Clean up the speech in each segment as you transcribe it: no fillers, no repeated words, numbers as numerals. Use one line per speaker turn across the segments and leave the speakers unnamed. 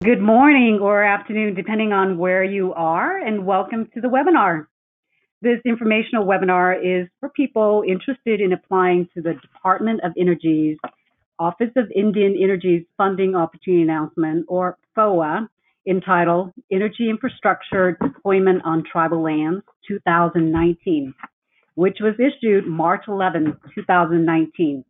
Good morning or afternoon, depending on where you are, and welcome to the webinar. This informational webinar is for people interested in applying to the Department of Energy's Office of Indian Energy's Funding Opportunity Announcement, or FOA, entitled Energy Infrastructure Deployment on Tribal Lands 2019, which was issued March 11, 2019.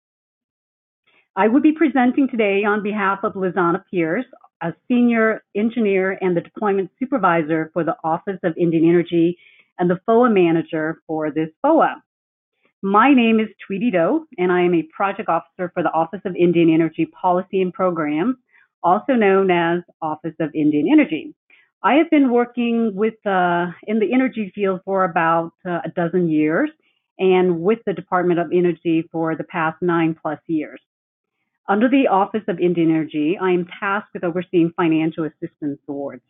I will be presenting today on behalf of Lizana Pierce, a senior engineer and the deployment supervisor for the Office of Indian Energy and the FOA manager for this FOA. My name is Tweety Doe, and I am a project officer for the Office of Indian Energy Policy and Programs, also known as Office of Indian Energy. I have been working in the energy field for about a dozen years, and with the Department of Energy for the past 9+ years. Under the Office of Indian Energy, I am tasked with overseeing financial assistance awards.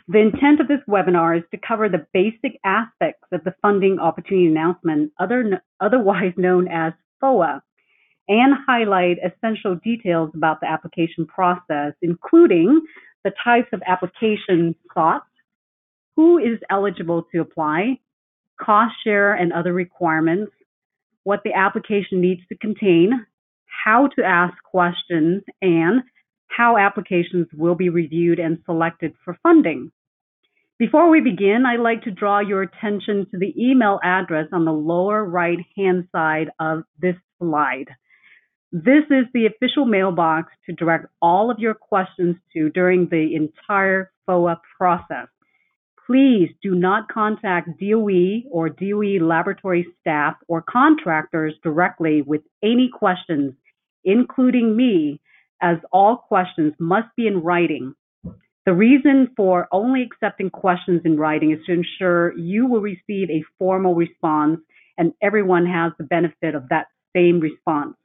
The intent of this webinar is to cover the basic aspects of the Funding Opportunity Announcement, otherwise known as FOA, and highlight essential details about the application process, including the types of applications sought, who is eligible to apply, cost share and other requirements, what the application needs to contain, how to ask questions, and how applications will be reviewed and selected for funding. Before we begin, I'd like to draw your attention to the email address on the lower right-hand side of this slide. This is the official mailbox to direct all of your questions to during the entire FOA process. Please do not contact DOE or DOE laboratory staff or contractors directly with any questions, including me, as all questions must be in writing. The reason for only accepting questions in writing is to ensure you will receive a formal response and everyone has the benefit of that same response.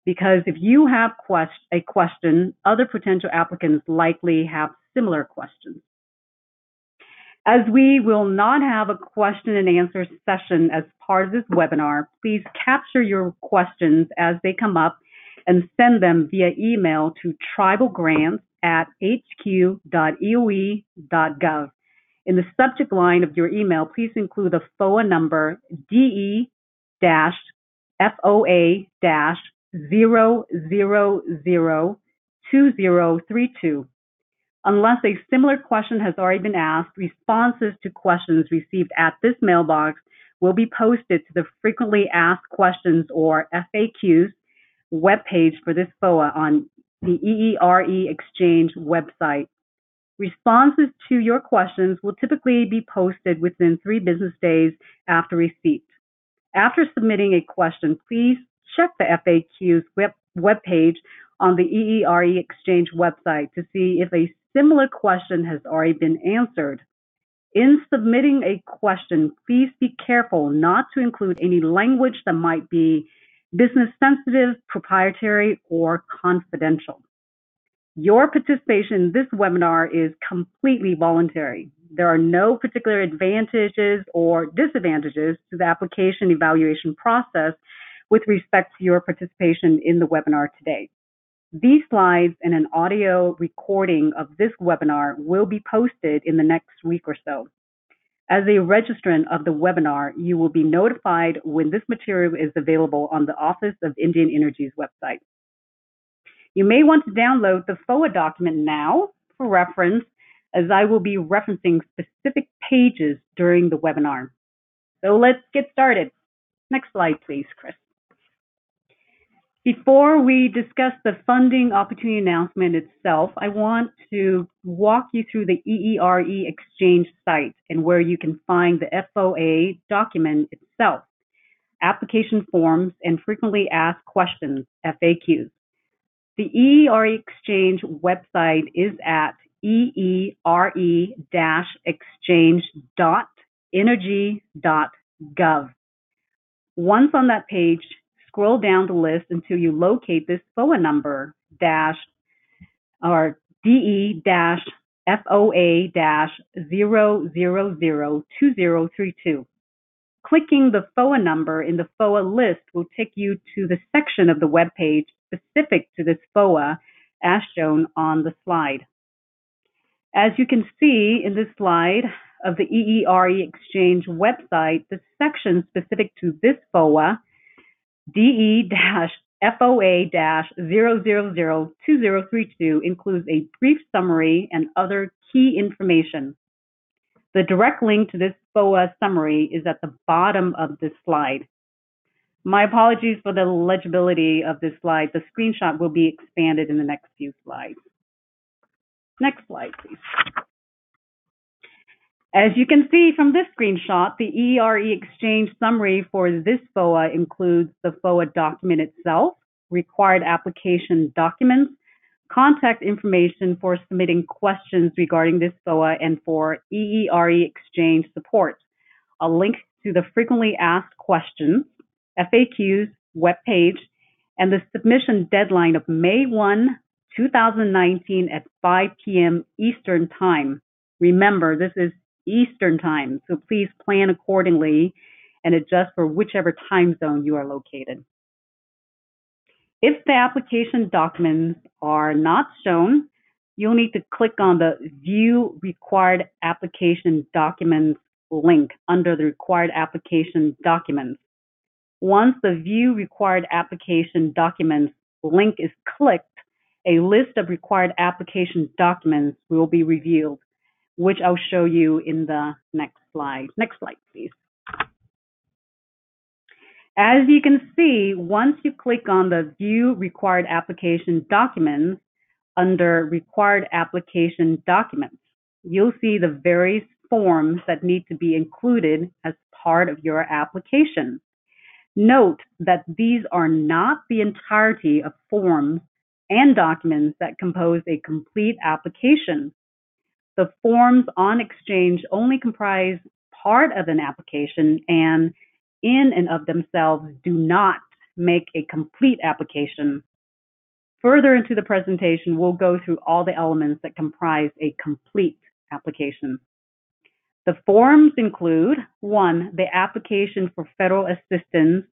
Because if you have a question, other potential applicants likely have similar questions. As we will not have a question and answer session as part of this webinar, please capture your questions as they come up and send them via email to tribalgrants@hq.eoe.gov. In the subject line of your email, please include the FOA number DE-FOA-0002032. Unless a similar question has already been asked, responses to questions received at this mailbox will be posted to the Frequently Asked Questions, or FAQs, webpage for this FOA on the EERE Exchange website. Responses to your questions will typically be posted within 3 business days after receipt. After submitting a question, please check the FAQs webpage on the EERE Exchange website to see if a similar question has already been answered. In submitting a question, please be careful not to include any language that might be business sensitive, proprietary, or confidential. Your participation in this webinar is completely voluntary. There are no particular advantages or disadvantages to the application evaluation process with respect to your participation in the webinar today. These slides and an audio recording of this webinar will be posted in the next week or so. As a registrant of the webinar, you will be notified when this material is available on the Office of Indian Energy's website. You may want to download the FOA document now for reference, as I will be referencing specific pages during the webinar. So let's get started. Next slide, please, Chris. Before we discuss the funding opportunity announcement itself, I want to walk you through the EERE Exchange site and where you can find the FOA document itself, application forms, and frequently asked questions, FAQs. The EERE Exchange website is at eere-exchange.energy.gov. Once on that page, scroll down the list until you locate this FOA number DE-FOA-0002032. Clicking the FOA number in the FOA list will take you to the section of the web page specific to this FOA as shown on the slide. As you can see in this slide of the EERE Exchange website, the section specific to this FOA, DE-FOA-0002032, includes a brief summary and other key information. The direct link to this FOA summary is at the bottom of this slide. My apologies for the legibility of this slide. The screenshot will be expanded in the next few slides. Next slide, please. As you can see from this screenshot, the EERE Exchange summary for this FOA includes the FOA document itself, required application documents, contact information for submitting questions regarding this FOA and for EERE Exchange support, a link to the frequently asked questions, FAQs, webpage, and the submission deadline of May 1, 2019 at 5 p.m. Eastern Time. Remember, this is Eastern Time, so please plan accordingly and adjust for whichever time zone you are located. If the application documents are not shown, you'll need to click on the View Required Application Documents link under the Required Application Documents. Once the View Required Application Documents link is clicked, a list of required application documents will be revealed, which I'll show you in the next slide. Next slide, please. As you can see, once you click on the View Required Application Documents under Required Application Documents, you'll see the various forms that need to be included as part of your application. Note that these are not the entirety of forms and documents that compose a complete application. The forms on Exchange only comprise part of an application and in and of themselves do not make a complete application. Further into the presentation, we'll go through all the elements that comprise a complete application. The forms include 1, the application for federal assistance,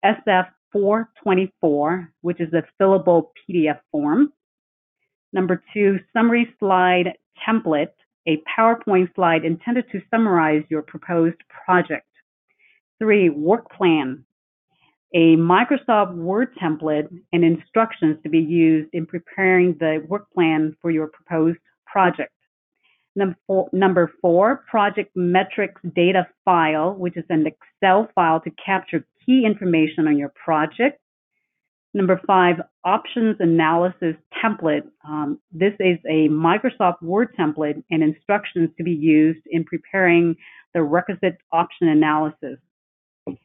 SF 424, which is a fillable PDF form. Number 2, summary slide template, a PowerPoint slide intended to summarize your proposed project. 3, work plan, a Microsoft Word template and instructions to be used in preparing the work plan for your proposed project. Number 4, project metrics data file, which is an Excel file to capture key information on your project. Number 5, options analysis template. This is a Microsoft Word template and instructions to be used in preparing the requisite option analysis.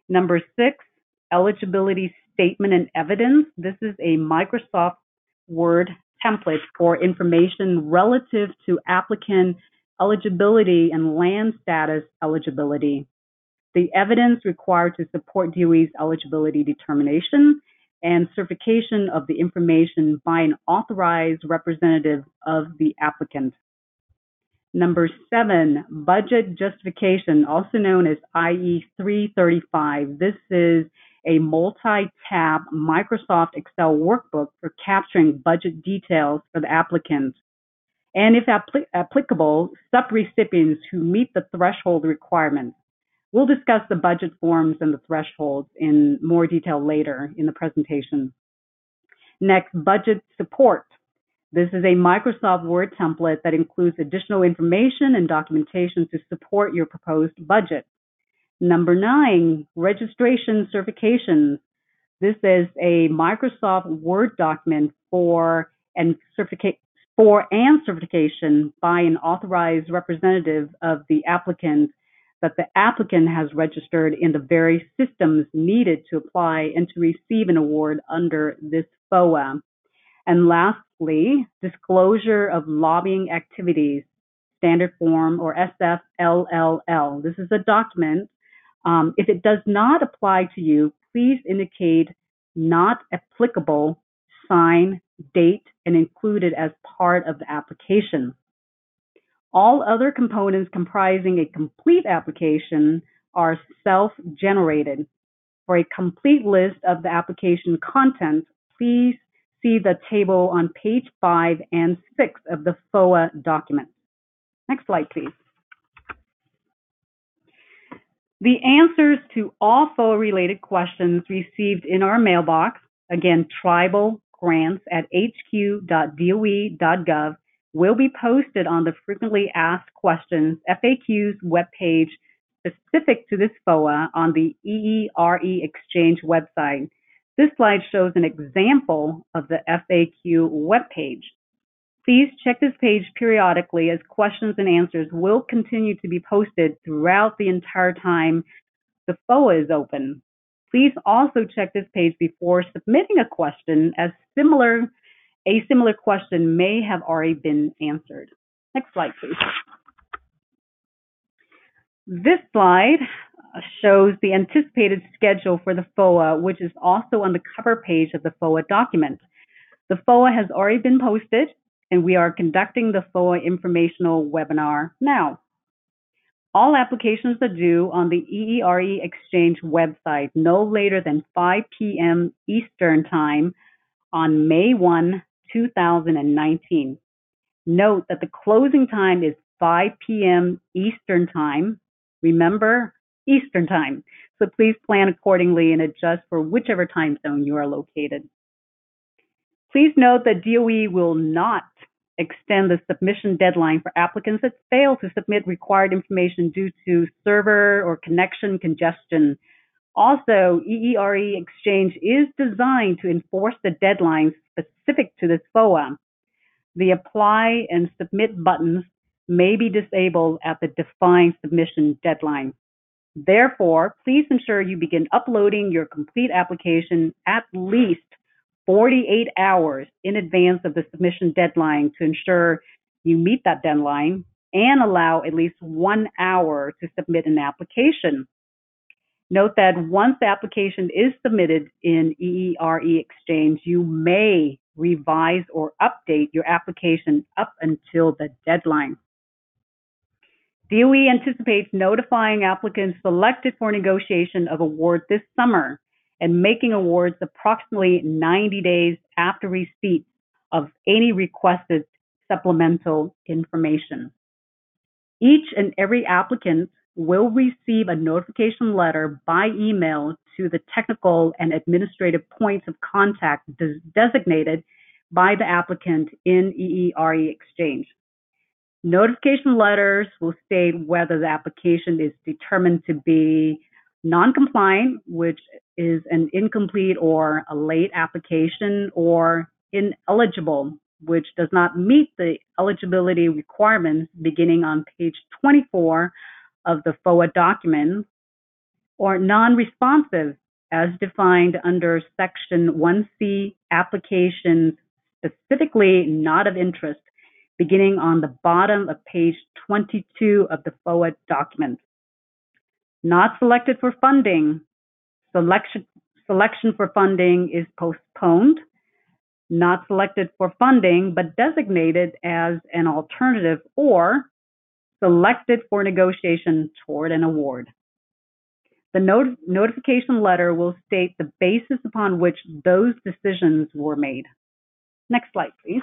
Number 6, eligibility statement and evidence. This is a Microsoft Word template for information relative to applicant eligibility and land status eligibility. The evidence required to support DOE's eligibility determination and certification of the information by an authorized representative of the applicant. Number 7, budget justification, also known as IE 335. This is a multi-tab Microsoft Excel workbook for capturing budget details for the applicant. And if applicable, subrecipients who meet the threshold requirements. We'll discuss the budget forms and the thresholds in more detail later in the presentation. Next, budget support. This is a Microsoft Word template that includes additional information and documentation to support your proposed budget. Number 9, registration certifications. This is a Microsoft Word document for certification by an authorized representative of the applicant that the applicant has registered in the various systems needed to apply and to receive an award under this FOA. And lastly, disclosure of lobbying activities, standard form or SFLLL. This is a document. If it does not apply to you, please indicate not applicable, sign, date, and include it as part of the application. All other components comprising a complete application are self-generated. For a complete list of the application content, please see the table on page 5 and 6 of the FOA document. Next slide, please. The answers to all FOA-related questions received in our mailbox, again, tribalgrants@hq.doe.gov, will be posted on the Frequently Asked Questions FAQs webpage specific to this FOA on the EERE Exchange website. This slide shows an example of the FAQ webpage. Please check this page periodically as questions and answers will continue to be posted throughout the entire time the FOA is open. Please also check this page before submitting a question, as a similar question may have already been answered. Next slide, please. This slide shows the anticipated schedule for the FOA, which is also on the cover page of the FOA document. The FOA has already been posted, and we are conducting the FOA informational webinar now. All applications are due on the EERE Exchange website no later than 5 p.m. Eastern Time on May 1, 2019. Note that the closing time is 5 p.m. Eastern Time. Remember, Eastern Time. So please plan accordingly and adjust for whichever time zone you are located. Please note that DOE will not extend the submission deadline for applicants that fail to submit required information due to server or connection congestion. Also, EERE Exchange is designed to enforce the deadlines specific to this FOA. The apply and submit buttons may be disabled at the defined submission deadline. Therefore, please ensure you begin uploading your complete application at least 48 hours in advance of the submission deadline to ensure you meet that deadline and allow at least 1 hour to submit an application. Note that once the application is submitted in EERE Exchange, you may revise or update your application up until the deadline. DOE anticipates notifying applicants selected for negotiation of award this summer and making awards approximately 90 days after receipt of any requested supplemental information. Each and every applicant will receive a notification letter by email to the technical and administrative points of contact designated by the applicant in EERE Exchange. Notification letters will state whether the application is determined to be non-compliant, which is an incomplete or a late application, or ineligible, which does not meet the eligibility requirements beginning on page 24 of the FOA document, or non-responsive as defined under Section 1C, applications specifically not of interest, beginning on the bottom of page 22 of the FOA document. Not selected for funding. Selection for funding is postponed. Not selected for funding, but designated as an alternative, or selected for negotiation toward an award. The notification letter will state the basis upon which those decisions were made. Next slide, please.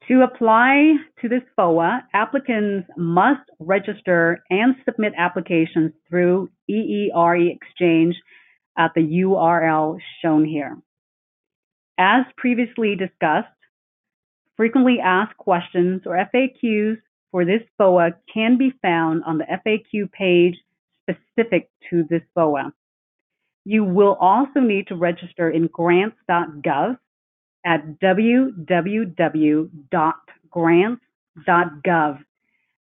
To apply to this FOA, applicants must register and submit applications through EERE Exchange at the URL shown here. As previously discussed, frequently asked questions, or FAQs, for this FOA can be found on the FAQ page specific to this FOA. You will also need to register in grants.gov at www.grants.gov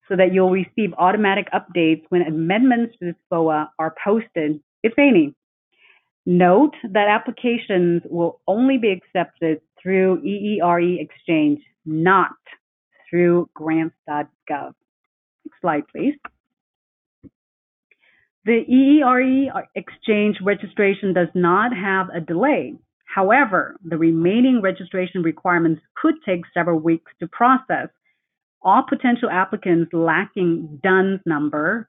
so that you'll receive automatic updates when amendments to this FOA are posted, if any. Note that applications will only be accepted through EERE Exchange, not through grants.gov. Next slide, please. The EERE Exchange registration does not have a delay. However, the remaining registration requirements could take several weeks to process. All potential applicants lacking DUNS number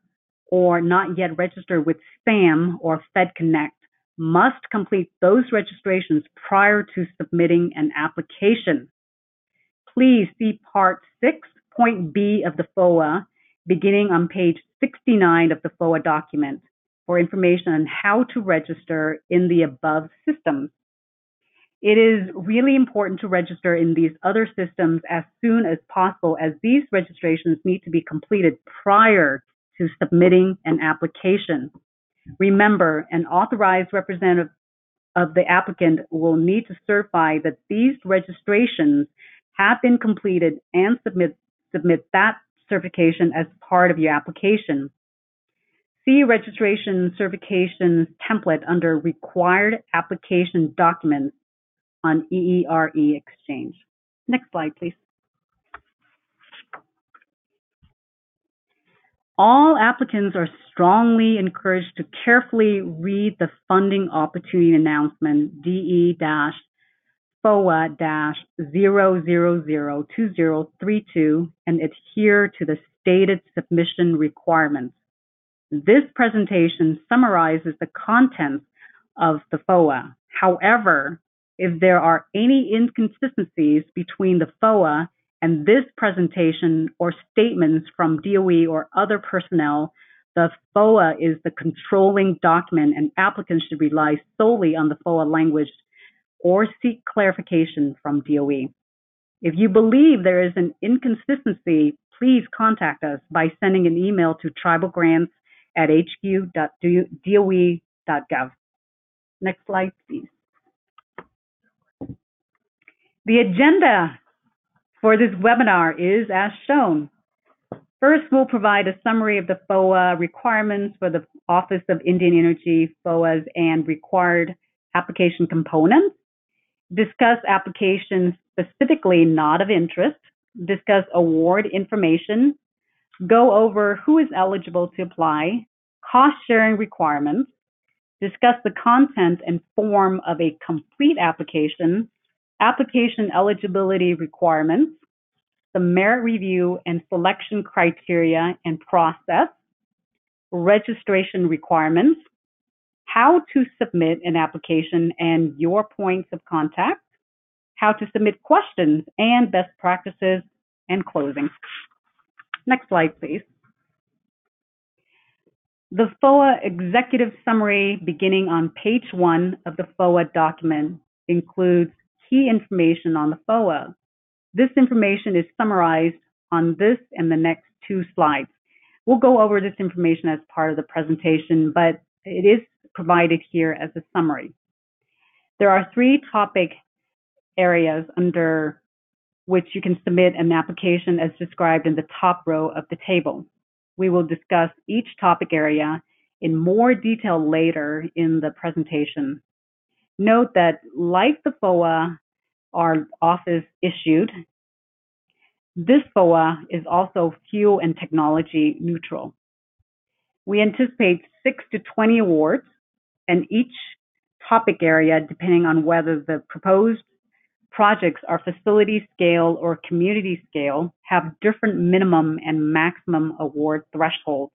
or not yet registered with SPAM or FedConnect must complete those registrations prior to submitting an application. Please see Part 6.B of the FOA, beginning on page 69 of the FOA document, for information on how to register in the above systems. It is really important to register in these other systems as soon as possible, as these registrations need to be completed prior to submitting an application. Remember, an authorized representative of the applicant will need to certify that these registrations have been completed and submit that certification as part of your application. See registration certifications template under required application documents on EERE Exchange. Next slide, please. All applicants are strongly encouraged to carefully read the funding opportunity announcement DE-FOA-0002032 and adhere to the stated submission requirements. This presentation summarizes the contents of the FOA. However, if there are any inconsistencies between the FOA and this presentation or statements from DOE or other personnel, the FOA is the controlling document and applicants should rely solely on the FOA language or seek clarification from DOE. If you believe there is an inconsistency, please contact us by sending an email to tribalgrants@hq.doe.gov. Next slide, please. The agenda for this webinar is as shown. First, we'll provide a summary of the FOA requirements for the Office of Indian Energy, FOAs, and required application components. Discuss applications specifically not of interest. Discuss award information. Go over who is eligible to apply. Cost sharing requirements. Discuss the content and form of a complete application. Application eligibility requirements, the merit review and selection criteria and process, registration requirements, how to submit an application and your points of contact, how to submit questions and best practices, and closing. Next slide, please. The FOA executive summary beginning on page 1 of the FOA document includes key information on the FOA. This information is summarized on this and the next 2 slides. We'll go over this information as part of the presentation, but it is provided here as a summary. There are 3 topic areas under which you can submit an application as described in the top row of the table. We will discuss each topic area in more detail later in the presentation. Note that, like the FOA our office issued, this FOA is also fuel and technology neutral. We anticipate 6 to 20 awards, and each topic area, depending on whether the proposed projects are facility scale or community scale, have different minimum and maximum award thresholds.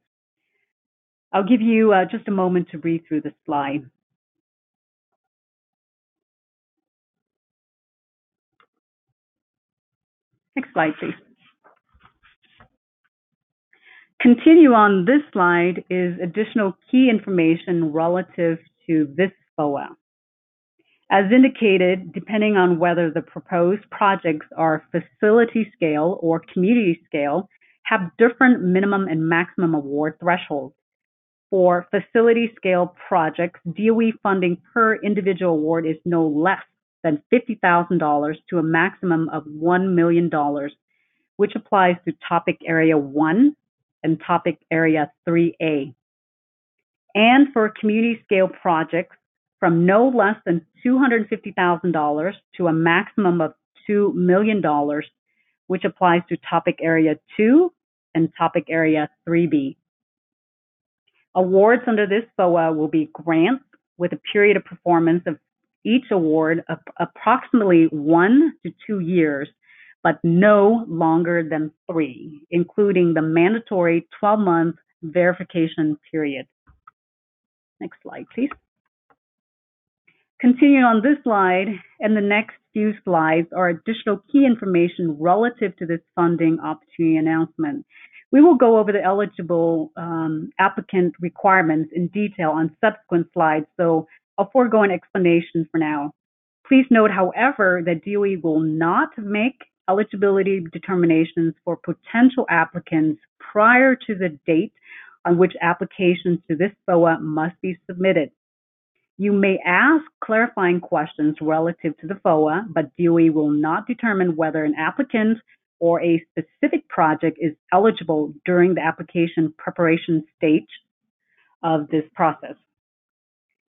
I'll give you just a moment to read through the slide. Next slide, please. Continue on this slide is additional key information relative to this FOA. As indicated, depending on whether the proposed projects are facility scale or community scale, have different minimum and maximum award thresholds. For facility scale projects, DOE funding per individual award is no less than $50,000 to a maximum of $1 million, which applies to topic area 1 and topic area 3A. And for community scale projects, from no less than $250,000 to a maximum of $2 million, which applies to topic area 2 and topic area 3B. Awards under this FOA will be grants with a period of performance of each award of approximately 1 to 2 years, but no longer than 3, including the mandatory 12-month verification period. Next slide, please. Continuing on this slide and the next few slides are additional key information relative to this funding opportunity announcement. We will go over the eligible applicant requirements in detail on subsequent slides, so I'll forego an explanation for now. Please note, however, that DOE will not make eligibility determinations for potential applicants prior to the date on which applications to this FOA must be submitted. You may ask clarifying questions relative to the FOA, but DOE will not determine whether an applicant or a specific project is eligible during the application preparation stage of this process.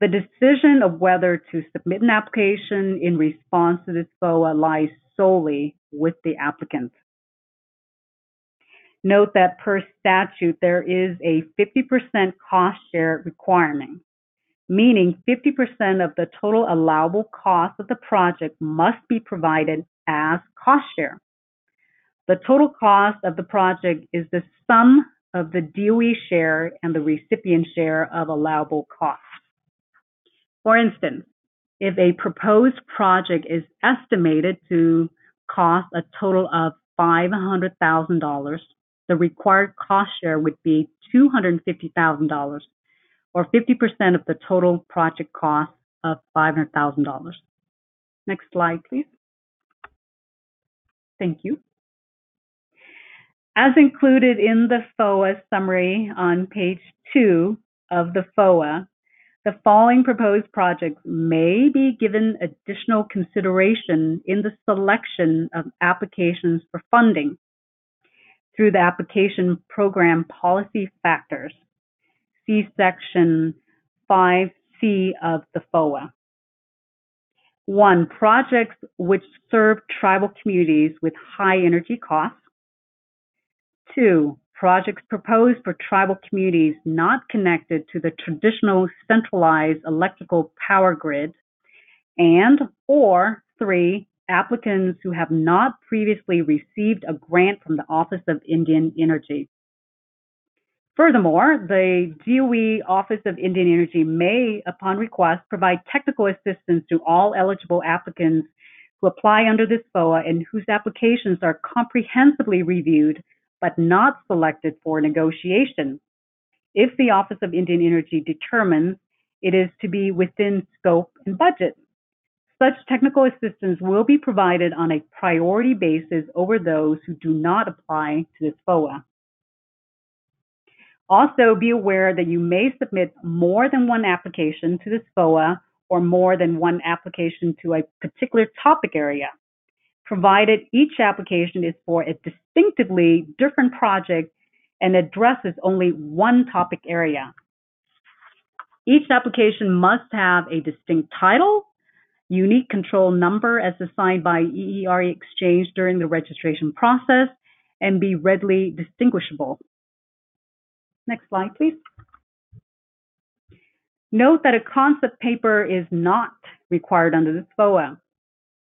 The decision of whether to submit an application in response to this FOA lies solely with the applicant. Note that per statute, there is a 50% cost share requirement, meaning 50% of the total allowable cost of the project must be provided as cost share. The total cost of the project is the sum of the DOE share and the recipient share of allowable costs. For instance, if a proposed project is estimated to cost a total of $500,000, the required cost share would be $250,000, or 50% of the total project cost of $500,000. Next slide, please. Thank you. As included in the FOA summary on page 2 of the FOA, the following proposed projects may be given additional consideration in the selection of applications for funding through the application program policy factors. See section 5C of the FOA. 1. Projects which serve tribal communities with high energy costs. 2. Projects proposed for tribal communities not connected to the traditional centralized electrical power grid. Or 3. Applicants who have not previously received a grant from the Office of Indian Energy. Furthermore, the DOE Office of Indian Energy may, upon request, provide technical assistance to all eligible applicants who apply under this FOA and whose applications are comprehensively reviewed but not selected for negotiation, if the Office of Indian Energy determines it is to be within scope and budget. Such technical assistance will be provided on a priority basis over those who do not apply to this FOA. Also, be aware that you may submit more than one application to this FOA or more than one application to a particular topic area, provided each application is for a distinctively different project and addresses only one topic area. Each application must have a distinct title, unique control number as assigned by EERE Exchange during the registration process, and be readily distinguishable. Next slide, please. Note that a concept paper is not required under this FOA.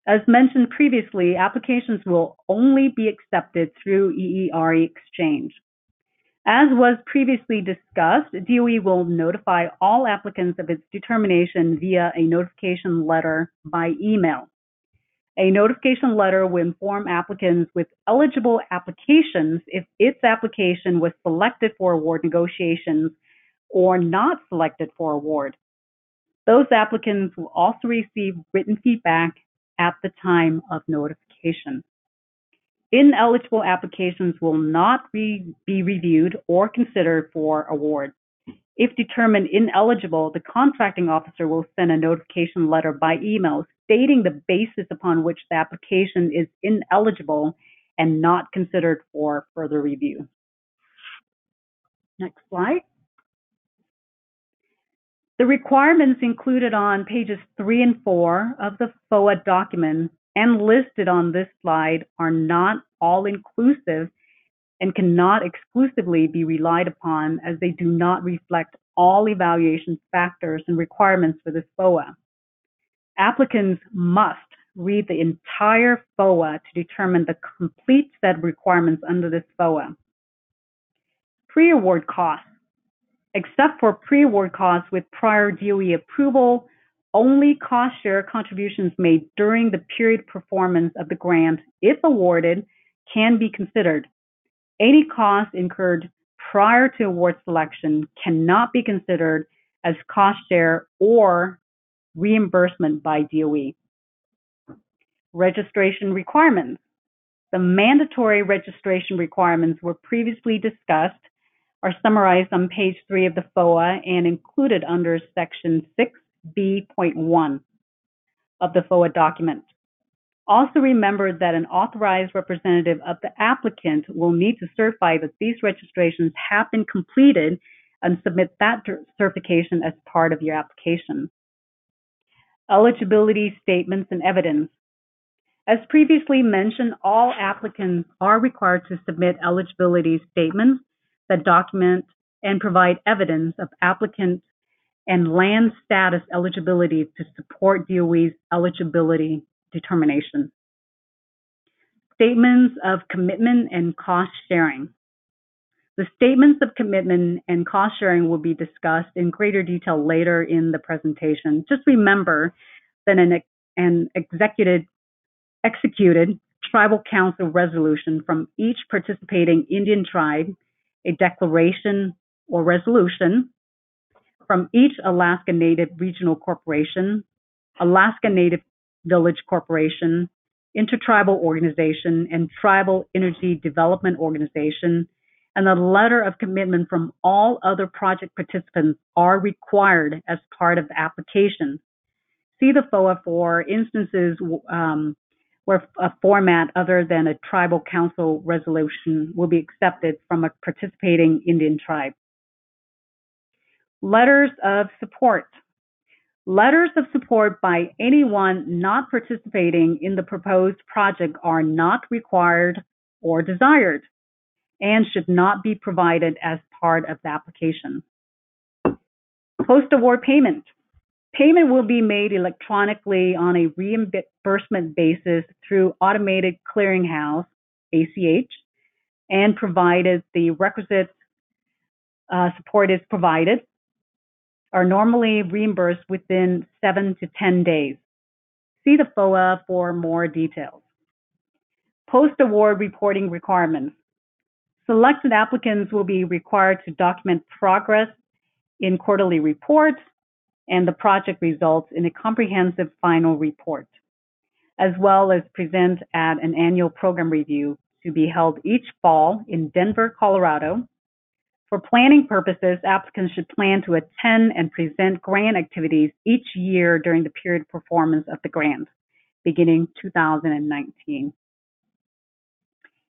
As mentioned previously, applications will only be accepted through EERE Exchange. As was previously discussed, DOE will notify all applicants of its determination via a notification letter by email. A notification letter will inform applicants with eligible applications if its application was selected for award negotiations or not selected for award. Those applicants will also receive written feedback at the time of notification. Ineligible applications will not be reviewed or considered for award. If determined ineligible, the contracting officer will send a notification letter by email stating the basis upon which the application is ineligible and not considered for further review. Next slide. The requirements included on pages 3 and 4 of the FOA document and listed on this slide are not all-inclusive and cannot exclusively be relied upon, as they do not reflect all evaluation factors and requirements for this FOA. Applicants must read the entire FOA to determine the complete set of requirements under this FOA. Pre-award costs. Except for pre-award costs with prior DOE approval, Only cost share contributions made during the period performance of the grant, if awarded, can be considered. Any costs incurred prior to award selection cannot be considered as cost share or reimbursement by DOE. Registration requirements. The mandatory registration requirements were previously discussed, are summarized on page 3 of the FOA and included under section 6B.1 of the FOA document. Also remember that an authorized representative of the applicant will need to certify that these registrations have been completed and submit that certification as part of your application. Eligibility statements and evidence. As previously mentioned, all applicants are required to submit eligibility statements that document and provide evidence of applicant and land status eligibility to support DOE's eligibility determination. Statements of commitment and cost sharing. The statements of commitment and cost sharing will be discussed in greater detail later in the presentation. Just remember that an executed tribal council resolution from each participating Indian tribe, a declaration or resolution from each Alaska Native Regional Corporation, Alaska Native Village Corporation, Intertribal Organization, and Tribal Energy Development Organization, and a letter of commitment from all other project participants are required as part of the application. See the FOA for instances where a format other than a tribal council resolution will be accepted from a participating Indian tribe. Letters of support. Letters of support by anyone not participating in the proposed project are not required or desired and should not be provided as part of the application. Post-award payment. Payment will be made electronically on a reimbursement basis through Automated Clearinghouse, ACH, and provided the requisite support is provided, are normally reimbursed within 7 to 10 days. See the FOA for more details. Post-award reporting requirements. Selected applicants will be required to document progress in quarterly reports and the project results in a comprehensive final report, as well as present at an annual program review to be held each fall in Denver, Colorado. For planning purposes, applicants should plan to attend and present grant activities each year during the period of performance of the grant, beginning 2019.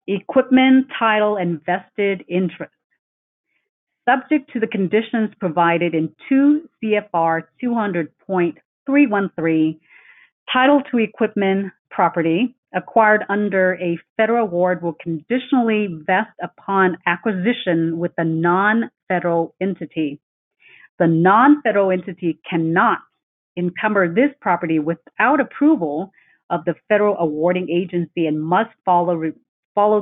Equipment, title, and vested interest. Subject to the conditions provided in 2 CFR 200.313, title to equipment property acquired under a federal award will conditionally vest upon acquisition with a non-federal entity. The non-federal entity cannot encumber this property without approval of the federal awarding agency and must follow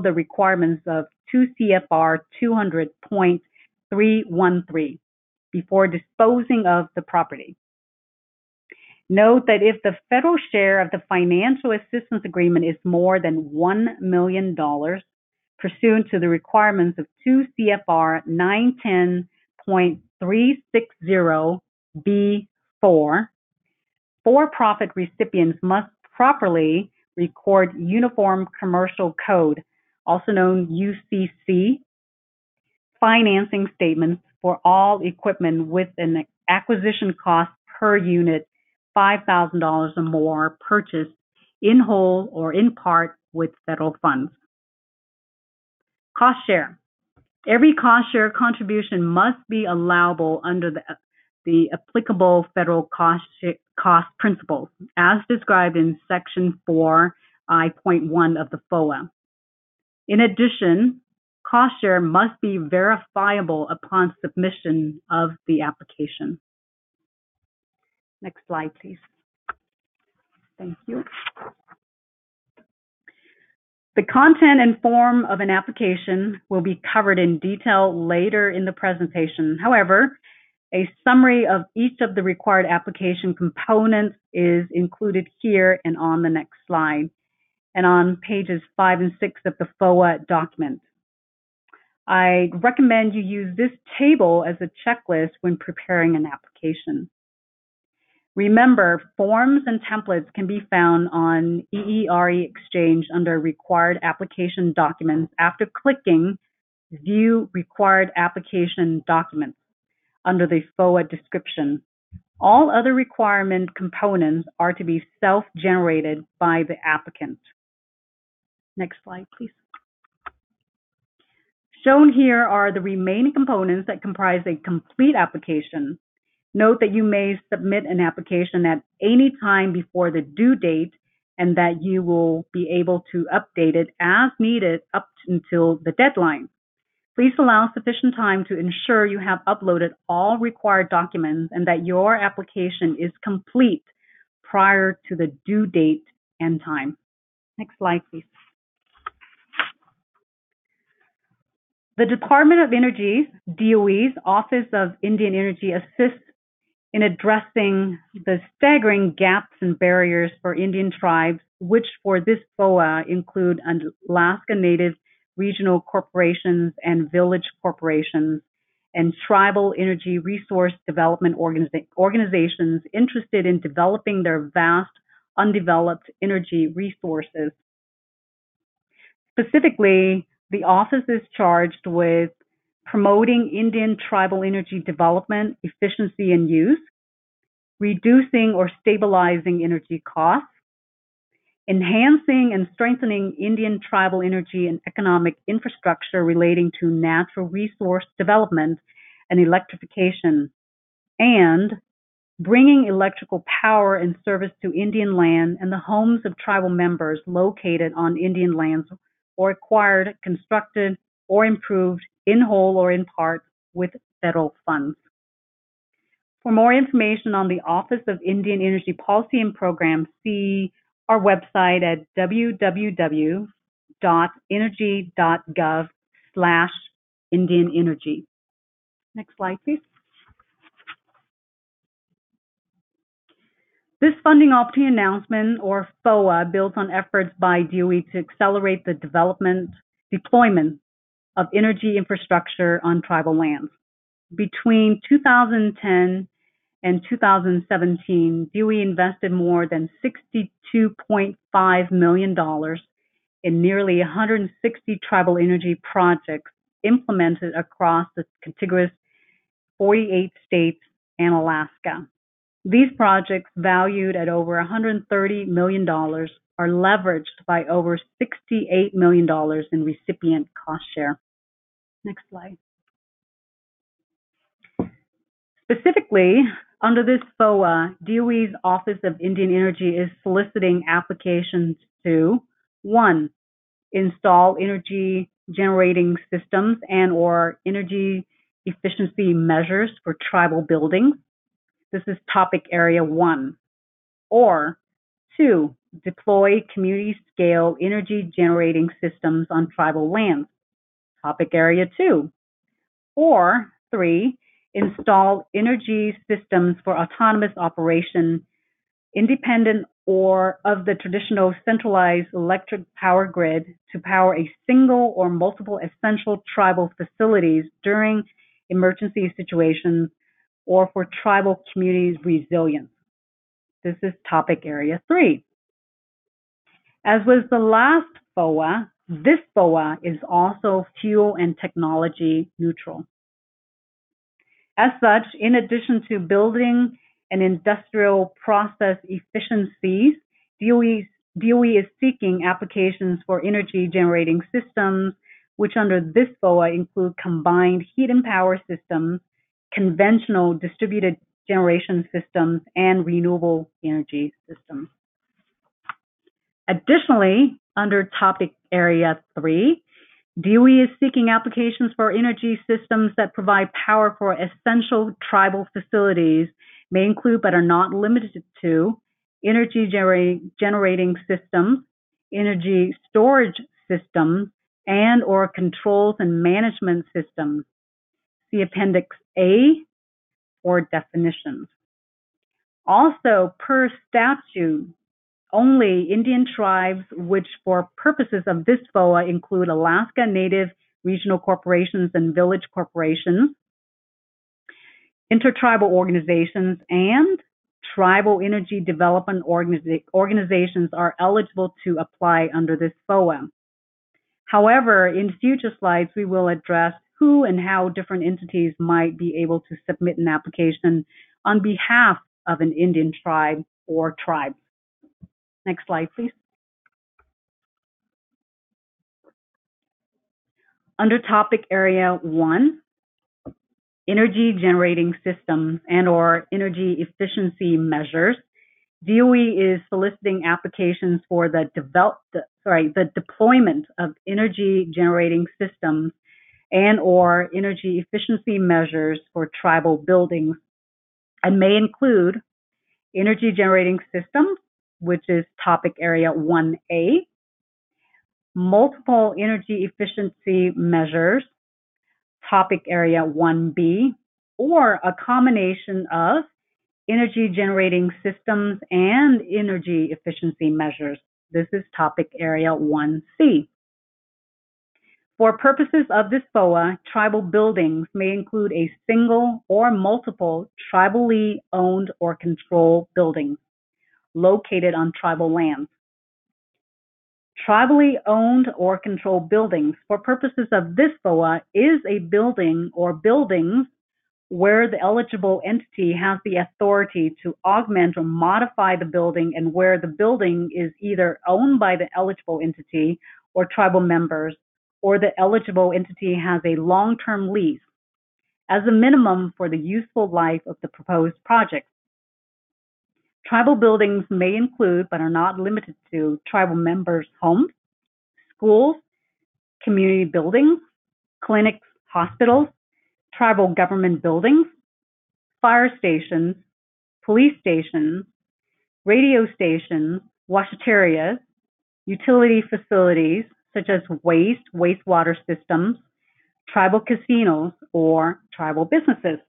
the requirements of 2 CFR 200.313 before disposing of the property. Note that if the federal share of the financial assistance agreement is more than $1 million, pursuant to the requirements of 2 CFR 910.360B4, for-profit recipients must properly record Uniform Commercial Code, also known UCC, financing statements for all equipment with an acquisition cost per unit $5,000 or more purchased in whole or in part with federal funds. Cost share. Every cost share contribution must be allowable under the applicable federal cost principles, as described in Section 4I.1 of the FOA. In addition, cost share must be verifiable upon submission of the application. Next slide, please. Thank you. The content and form of an application will be covered in detail later in the presentation. However, A summary of each of the required application components is included here and on the next slide, and on pages 5 and 6 of the FOA document. I recommend you use this table as a checklist when preparing an application. Remember, forms and templates can be found on EERE Exchange under Required Application Documents after clicking View Required Application Documents under the FOA description. All other requirement components are to be self-generated by the applicant. Next slide, please. Shown here are the remaining components that comprise a complete application. Note that you may submit an application at any time before the due date and that you will be able to update it as needed up until the deadline. Please allow sufficient time to ensure you have uploaded all required documents and that your application is complete prior to the due date and time. Next slide, please. The Department of Energy's, DOE's Office of Indian Energy assists in addressing the staggering gaps and barriers for Indian tribes, which for this FOA include Alaska Native regional corporations and village corporations, and tribal energy resource development organizations interested in developing their vast, undeveloped energy resources. Specifically, the office is charged with promoting Indian tribal energy development, efficiency, and use, reducing or stabilizing energy costs, enhancing and strengthening Indian tribal energy and economic infrastructure relating to natural resource development and electrification, and bringing electrical power and service to Indian land and the homes of tribal members located on Indian lands or acquired, constructed, or improved in whole or in part with federal funds. For more information on the Office of Indian Energy Policy and Programs, see our website at www.energy.gov/Indian Energy. Next slide, please. This funding opportunity announcement, or FOA, builds on efforts by DOE to accelerate the deployment of energy infrastructure on tribal lands. Between 2010 and 2017, DOE invested more than $62.5 million in nearly 160 tribal energy projects implemented across the contiguous 48 states and Alaska. These projects, valued at over $130 million, are leveraged by over $68 million in recipient cost share. Next slide. Specifically, under this FOA, DOE's Office of Indian Energy is soliciting applications to 1. Install energy generating systems and or energy efficiency measures for tribal buildings. This is topic area 1. Or 2, deploy community-scale energy generating systems on tribal lands. Topic area 2. Or 3, install energy systems for autonomous operation, independent or of the traditional centralized electric power grid to power a single or multiple essential tribal facilities during emergency situations or for tribal communities' resilience. This is topic area 3. As was the last FOA, this FOA is also fuel and technology neutral. As such, in addition to building and industrial process efficiencies, DOE is seeking applications for energy generating systems, which under this FOA include combined heat and power systems, conventional distributed generation systems, and renewable energy systems. Additionally, under topic area 3, DOE is seeking applications for energy systems that provide power for essential tribal facilities, may include but are not limited to energy generating systems, energy storage systems, and or controls and management systems. See Appendix A or definitions. Also, per statute, only Indian tribes, which for purposes of this FOA include Alaska Native regional corporations and village corporations, intertribal organizations, and tribal energy development organizations are eligible to apply under this FOA. However, in future slides, we will address who and how different entities might be able to submit an application on behalf of an Indian tribe or tribes. Next slide, please. Under topic area 1, energy generating systems and/or energy efficiency measures, DOE is soliciting applications for the deployment of energy generating systems and/or energy efficiency measures for tribal buildings, and may include energy generating systems, which is topic area 1A, multiple energy efficiency measures, topic area 1B, or a combination of energy generating systems and energy efficiency measures. This is topic area 1C. For purposes of this FOA, tribal buildings may include a single or multiple tribally owned or controlled buildings located on tribal lands. Tribally owned or controlled buildings for purposes of this FOA is a building or buildings where the eligible entity has the authority to augment or modify the building and where the building is either owned by the eligible entity or tribal members, or the eligible entity has a long-term lease as a minimum for the useful life of the proposed project. Tribal buildings may include, but are not limited to, tribal members' homes, schools, community buildings, clinics, hospitals, tribal government buildings, fire stations, police stations, radio stations, washatarias, utility facilities such as wastewater systems, tribal casinos, or tribal businesses.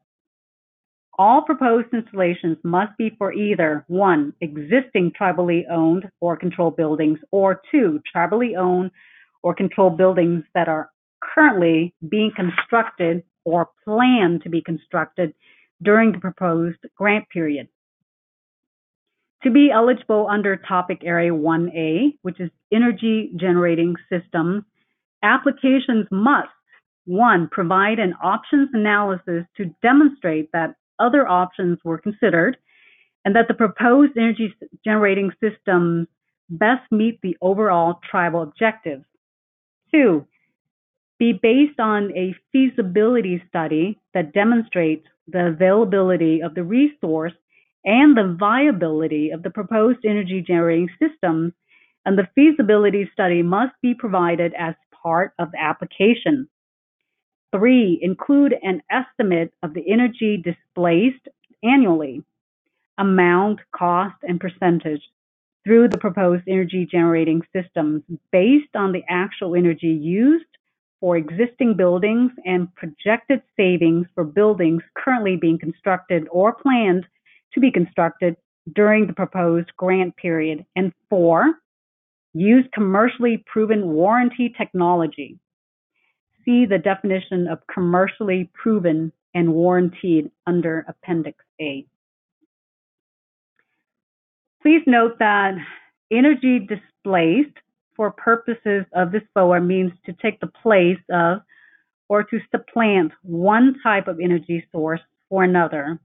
All proposed installations must be for either 1, existing tribally owned or controlled buildings, or 2, tribally owned or controlled buildings that are currently being constructed or planned to be constructed during the proposed grant period. To be eligible under topic area 1A, which is energy generating systems, applications must, 1, provide an options analysis to demonstrate that other options were considered and that the proposed energy generating systems best meet the overall tribal objectives. 2, be based on a feasibility study that demonstrates the availability of the resource and the viability of the proposed energy generating systems, and the feasibility study must be provided as part of the application. 3, include an estimate of the energy displaced annually, amount, cost, and percentage through the proposed energy generating systems based on the actual energy used for existing buildings and projected savings for buildings currently being constructed or planned to be constructed during the proposed grant period. And 4, use commercially proven warranty technology. See the definition of commercially proven and warranted under Appendix A. Please note that energy displaced for purposes of this FOA means to take the place of or to supplant one type of energy source for another,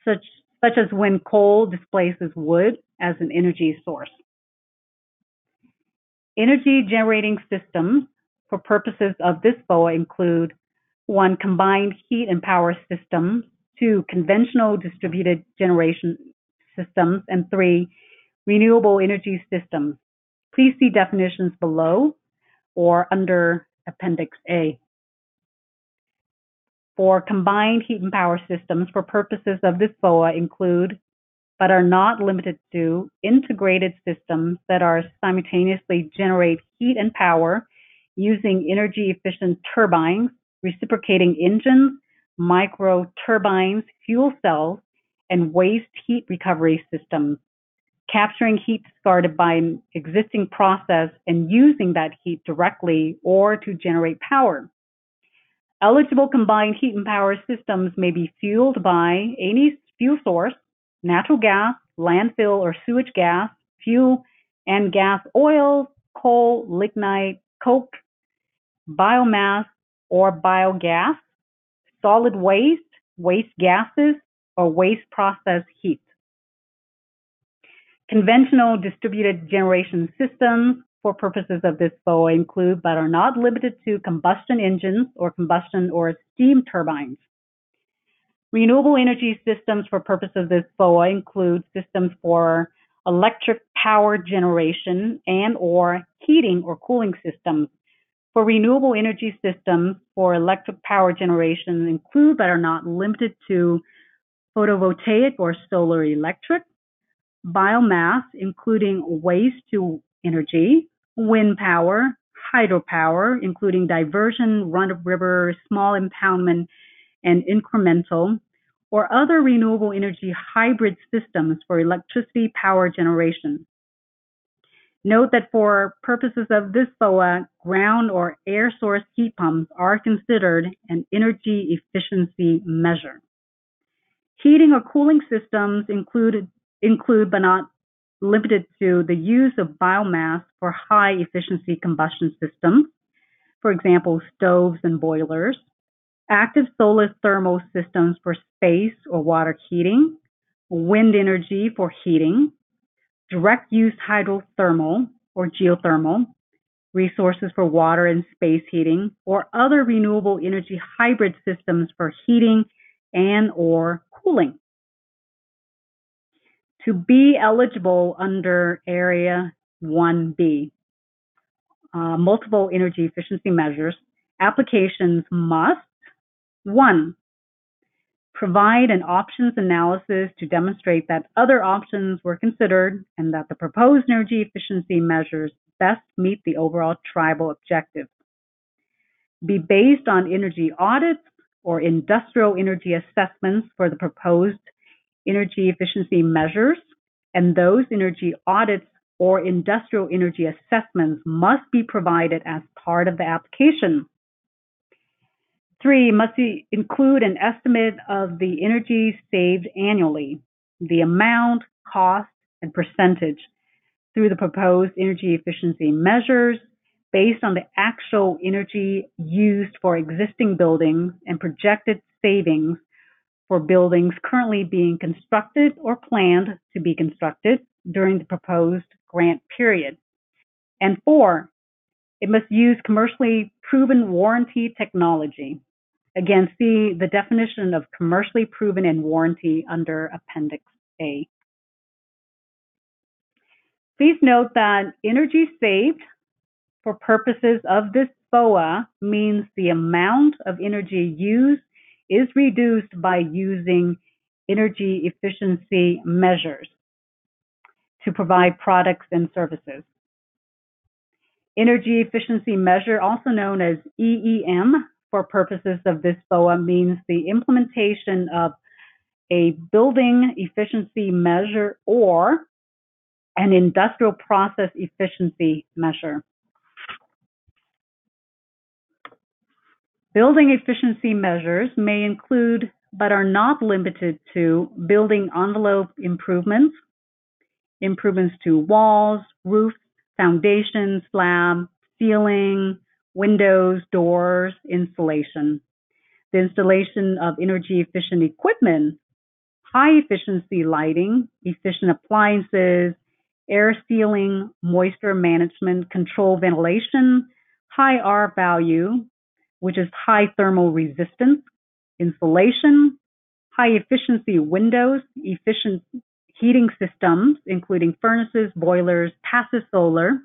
such as when coal displaces wood as an energy source. Energy generating systems for purposes of this FOA include 1, combined heat and power systems, 2, conventional distributed generation systems, and 3, renewable energy systems. Please see definitions below or under Appendix A. For combined heat and power systems for purposes of this FOA include, but are not limited to, integrated systems that are simultaneously generate heat and power using energy efficient turbines, reciprocating engines, micro turbines, fuel cells, and waste heat recovery systems, capturing heat discarded by an existing process and using that heat directly or to generate power. Eligible combined heat and power systems may be fueled by any fuel source, natural gas, landfill or sewage gas, fuel and gas oils, coal, lignite, coke, biomass or biogas, solid waste, waste gases, or waste process heat. Conventional distributed generation systems for purposes of this FOA include, but are not limited to, combustion engines or combustion or steam turbines. Renewable energy systems for purposes of this FOA include systems for electric power generation and or heating or cooling systems. For renewable energy systems for electric power generation include, but are not limited to, photovoltaic or solar electric, biomass, including waste to energy, wind power, hydropower, including diversion, run-of-river, small impoundment, and incremental, or other renewable energy hybrid systems for electricity power generation. Note that for purposes of this FOA, ground or air source heat pumps are considered an energy efficiency measure. Heating or cooling systems include but not limited to the use of biomass for high efficiency combustion systems, for example, stoves and boilers, active solar thermal systems for space or water heating, wind energy for heating, direct use hydrothermal or geothermal, resources for water and space heating, or other renewable energy hybrid systems for heating and or cooling. To be eligible under Area 1B, multiple energy efficiency measures, applications must, 1, provide an options analysis to demonstrate that other options were considered and that the proposed energy efficiency measures best meet the overall tribal objectives. Be based on energy audits or industrial energy assessments for the proposed energy efficiency measures, and those energy audits or industrial energy assessments must be provided as part of the application. 3, must include an estimate of the energy saved annually, the amount, cost, and percentage through the proposed energy efficiency measures based on the actual energy used for existing buildings and projected savings for buildings currently being constructed or planned to be constructed during the proposed grant period. And 4, it must use commercially proven warranty technology. Again, see the definition of commercially proven and warranty under Appendix A. Please note that energy saved for purposes of this FOA means the amount of energy used is reduced by using energy efficiency measures to provide products and services. Energy efficiency measure, also known as EEM, for purposes of this FOA means the implementation of a building efficiency measure or an industrial process efficiency measure. Building efficiency measures may include, but are not limited to, building envelope improvements, improvements to walls, roofs, foundation, slab, ceiling, windows, doors, insulation. The installation of energy efficient equipment, high efficiency lighting, efficient appliances, air sealing, moisture management, control ventilation, high R value, which is high thermal resistance, insulation, high efficiency windows, efficient heating systems, including furnaces, boilers, passive solar,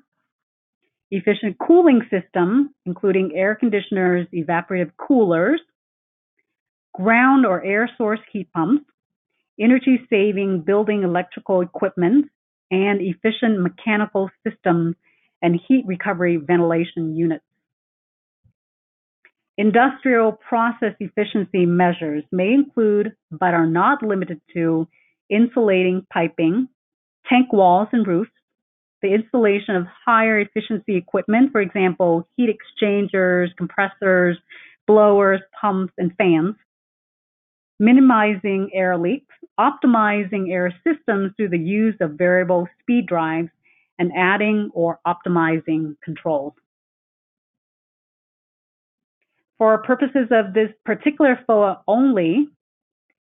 efficient cooling system, including air conditioners, evaporative coolers, ground or air source heat pumps, energy saving building electrical equipment, and efficient mechanical systems and heat recovery ventilation units. Industrial process efficiency measures may include, but are not limited to, insulating piping, tank walls and roofs, the installation of higher efficiency equipment, for example, heat exchangers, compressors, blowers, pumps, and fans, minimizing air leaks, optimizing air systems through the use of variable speed drives, and adding or optimizing controls. For purposes of this particular FOA only,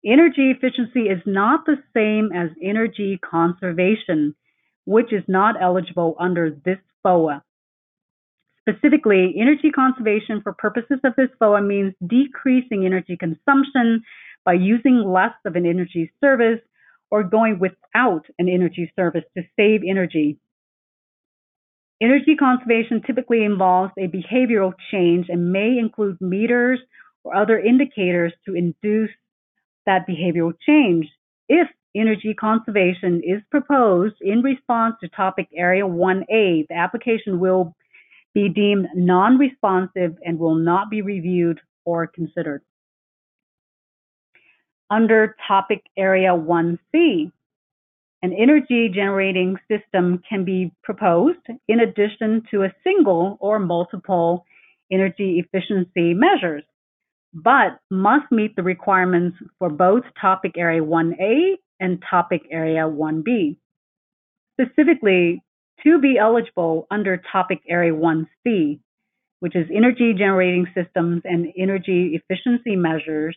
energy efficiency is not the same as energy conservation, which is not eligible under this FOA. Specifically, energy conservation for purposes of this FOA means decreasing energy consumption by using less of an energy service or going without an energy service to save energy. Energy conservation typically involves a behavioral change and may include meters or other indicators to induce that behavioral change. If energy conservation is proposed in response to topic area 1A, the application will be deemed non-responsive and will not be reviewed or considered. Under topic area 1C, an energy generating system can be proposed in addition to a single or multiple energy efficiency measures, but must meet the requirements for both topic area 1A and topic area 1B. Specifically, to be eligible under topic area 1C, which is energy generating systems and energy efficiency measures,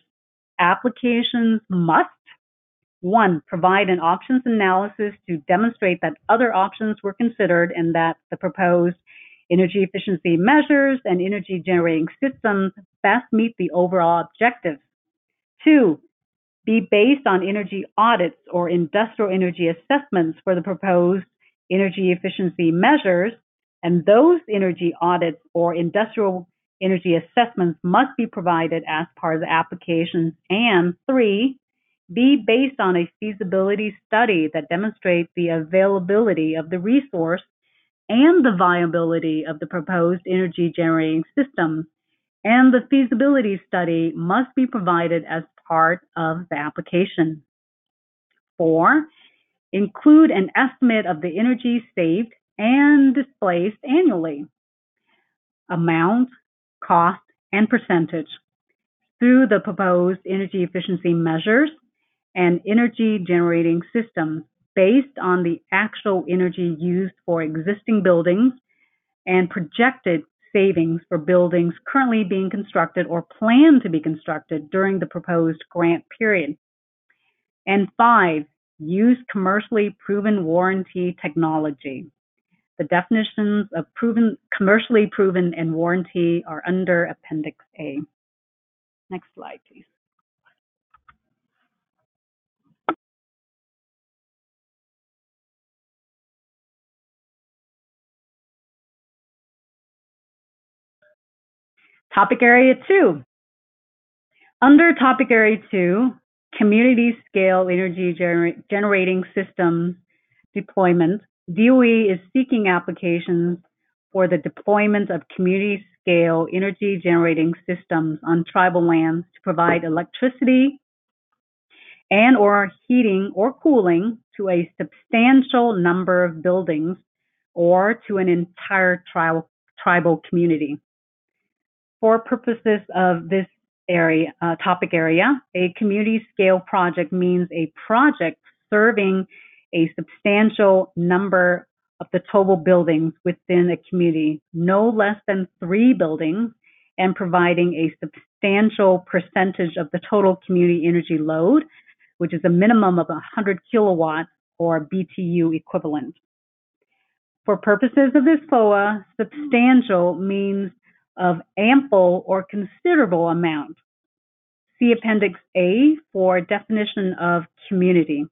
applications must: 1, provide an options analysis to demonstrate that other options were considered and that the proposed energy efficiency measures and energy generating systems best meet the overall objectives. 2, be based on energy audits or industrial energy assessments for the proposed energy efficiency measures, and those energy audits or industrial energy assessments must be provided as part of the applications. And 3, be based on a feasibility study that demonstrates the availability of the resource and the viability of the proposed energy generating system, and the feasibility study must be provided as part of the application. 4, include an estimate of the energy saved and displaced annually, amount, cost, and percentage through the proposed energy efficiency measures and energy generating systems based on the actual energy used for existing buildings and projected savings for buildings currently being constructed or planned to be constructed during the proposed grant period. And 5, use commercially proven warranty technology. The definitions of commercially proven and warranty are under Appendix A. Next slide, please. Topic Area 2. Under Topic Area 2, Community Scale Energy Generating Systems Deployment, DOE is seeking applications for the deployment of community scale energy generating systems on tribal lands to provide electricity and or heating or cooling to a substantial number of buildings or to an entire tribal community. For purposes of this topic area, a community scale project means a project serving a substantial number of the total buildings within a community, no less than 3 buildings, and providing a substantial percentage of the total community energy load, which is a minimum of 100 kilowatts or BTU equivalent. For purposes of this FOA, substantial means of ample or considerable amount. See Appendix A for definition of community.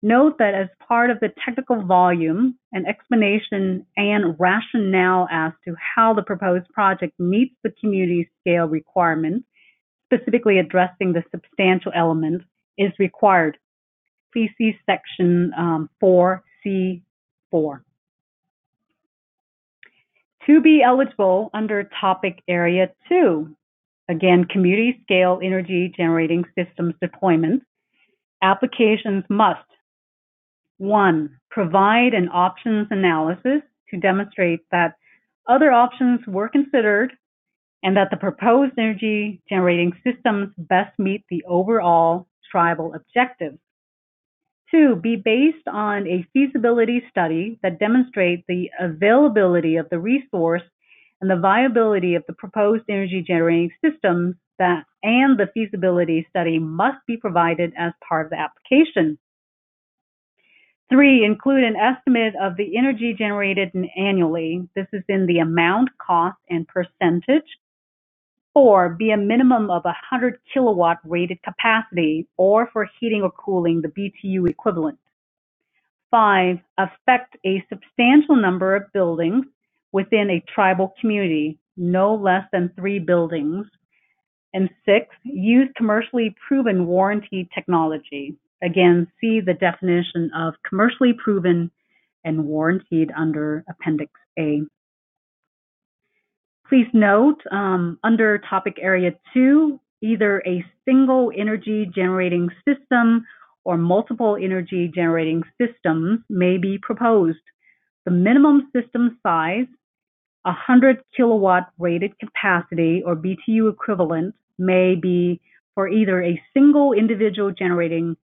Note that as part of the technical volume, an explanation and rationale as to how the proposed project meets the community scale requirement, specifically addressing the substantial element, is required. Please see section 4C4. To be eligible under Topic Area 2, Again, community scale energy generating systems deployment. Applications must, 1, provide an options analysis to demonstrate that other options were considered and that the proposed energy generating systems best meet the overall tribal objectives. 2, be based on a feasibility study that demonstrates the availability of the resource and the viability of the proposed energy generating systems and the feasibility study must be provided as part of the application. 3, include an estimate of the energy generated annually. This is in the amount, cost, and percentage. 4, be a minimum of 100 kilowatt rated capacity or for heating or cooling the BTU equivalent. 5, affect a substantial number of buildings within a tribal community, no less than 3 buildings. And 6, use commercially proven warranty technology. Again, see the definition of commercially proven and warranted under Appendix A. Please note, under topic area 2, either a single energy generating system or multiple energy generating systems may be proposed. The minimum system size, 100 kilowatt rated capacity or BTU equivalent, may be for either a single individual generating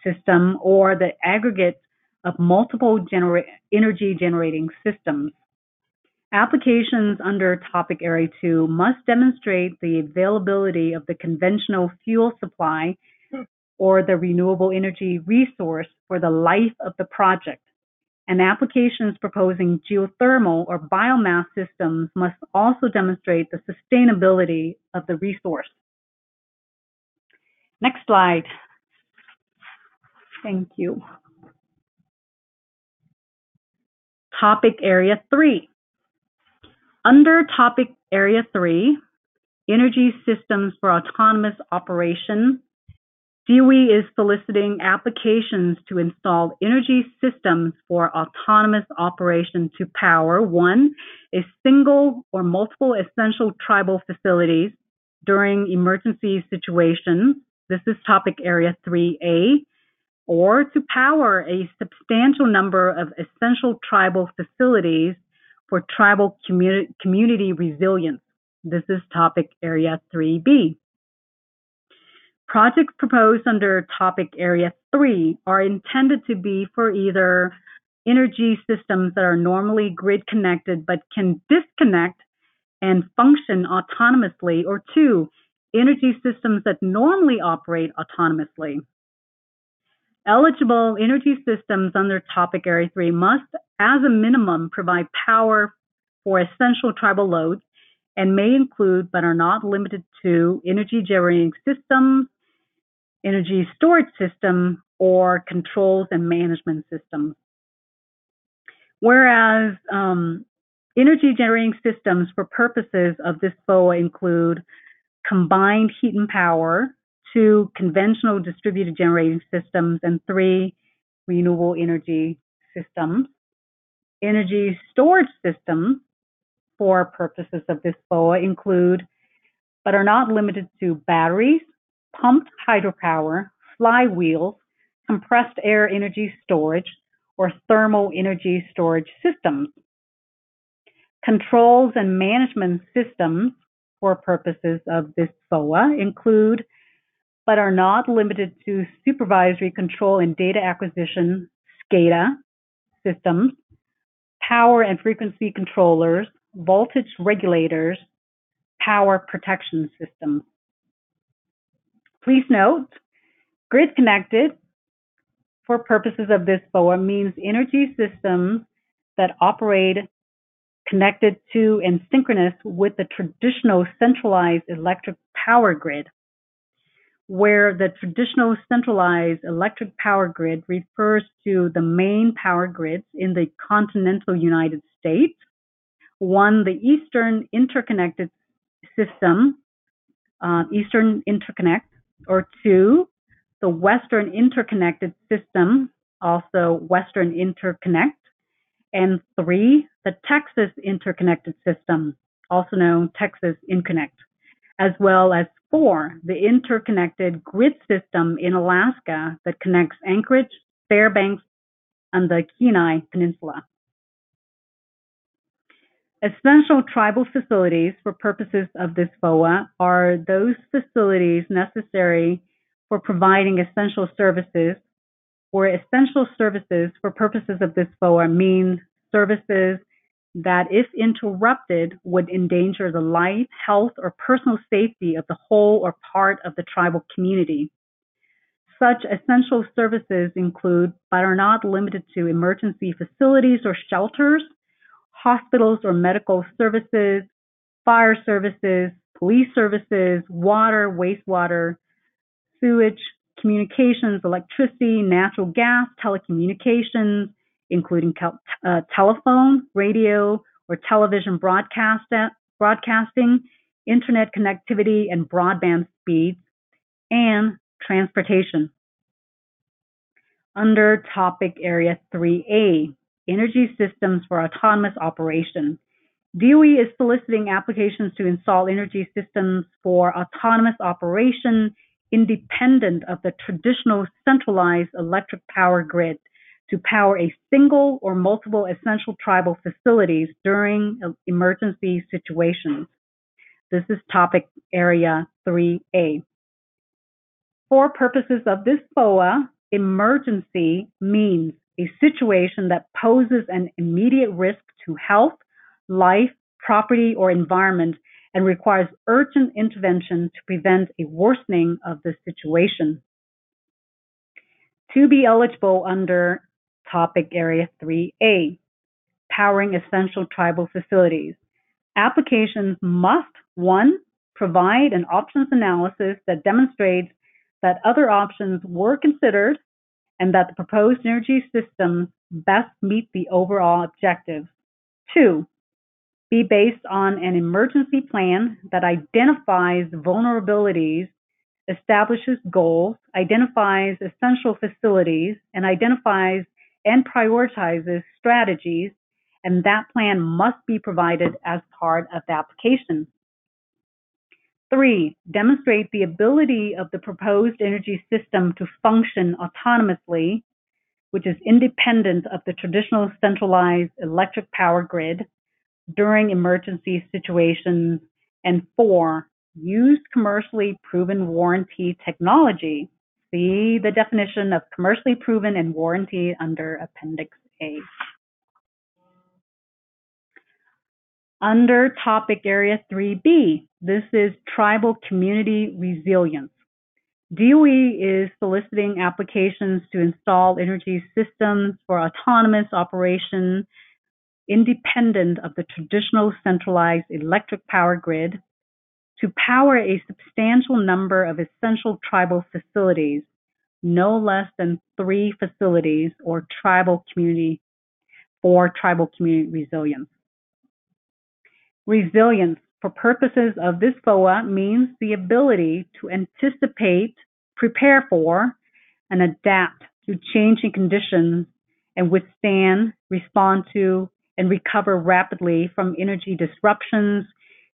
system or the aggregate of multiple energy generating systems. Applications under topic area 2 must demonstrate the availability of the conventional fuel supply or the renewable energy resource for the life of the project. And applications proposing geothermal or biomass systems must also demonstrate the sustainability of the resource. Next slide. Thank you. Topic area 3. Under topic area 3, energy systems for autonomous operation, DOE is soliciting applications to install energy systems for autonomous operation to power, 1, a single or multiple essential tribal facilities during emergency situations. This is topic area 3A. Or to power a substantial number of essential tribal facilities for tribal community resilience. This is topic area 3B. Projects proposed under topic area 3 are intended to be for either energy systems that are normally grid connected but can disconnect and function autonomously, or 2, energy systems that normally operate autonomously. Eligible energy systems under topic area 3 must, as a minimum, provide power for essential tribal loads and may include, but are not limited to, energy generating systems, energy storage system, or controls and management systems. Whereas energy generating systems for purposes of this FOA include combined heat and power, 2, conventional distributed generating systems, and 3, renewable energy systems. Energy storage systems for purposes of this FOA include, but are not limited to, batteries, pumped hydropower, flywheels, compressed air energy storage, or thermal energy storage systems. Controls and management systems for purposes of this FOA include, but are not limited to, supervisory control and data acquisition, SCADA systems, power and frequency controllers, voltage regulators, power protection systems. Please note, grid connected for purposes of this FOA means energy systems that operate connected to and synchronous with the traditional centralized electric power grid, where the traditional centralized electric power grid refers to the main power grids in the continental United States. 1, the Eastern Interconnected System, Eastern Interconnect, or 2, the Western Interconnected System, also Western Interconnect, and 3, the Texas Interconnected System, also known Texas Inconnect. as well as 4, the interconnected grid system in Alaska that connects Anchorage, Fairbanks, and the Kenai Peninsula. Essential tribal facilities for purposes of this FOA are those facilities necessary for providing essential services, or essential services for purposes of this FOA means services that, if interrupted, would endanger the life, health, or personal safety of the whole or part of the tribal community. Such essential services include, but are not limited to, emergency facilities or shelters, hospitals or medical services, fire services, police services, water, wastewater, sewage, communications, electricity, natural gas, telecommunications, including telephone, radio, or television broadcasting, internet connectivity and broadband speeds, and transportation. Under Topic Area 3A, Energy Systems for Autonomous Operation, DOE is soliciting applications to install energy systems for autonomous operation independent of the traditional centralized electric power grid to power a single or multiple essential tribal facilities during emergency situations. This is Topic Area 3A. For purposes of this FOA, emergency means a situation that poses an immediate risk to health, life, property, or environment and requires urgent intervention to prevent a worsening of the situation. To be eligible under Topic Area 3A, powering essential tribal facilities, applications must, 1, provide an options analysis that demonstrates that other options were considered and that the proposed energy systems best meet the overall objectives. 2, be based on an emergency plan that identifies vulnerabilities, establishes goals, identifies essential facilities, and identifies and prioritizes strategies, and that plan must be provided as part of the application. 3, demonstrate the ability of the proposed energy system to function autonomously, which is independent of the traditional centralized electric power grid during emergency situations. And 4, use commercially proven warranty technology. See the definition of commercially proven and warranty under Appendix A. Under Topic Area 3B, this is Tribal Community Resilience. DOE is soliciting applications to install energy systems for autonomous operation independent of the traditional centralized electric power grid to power a substantial number of essential tribal facilities, no less than 3 facilities or tribal community resilience. Resilience, for purposes of this FOA, means the ability to anticipate, prepare for, and adapt to changing conditions and withstand, respond to, and recover rapidly from energy disruptions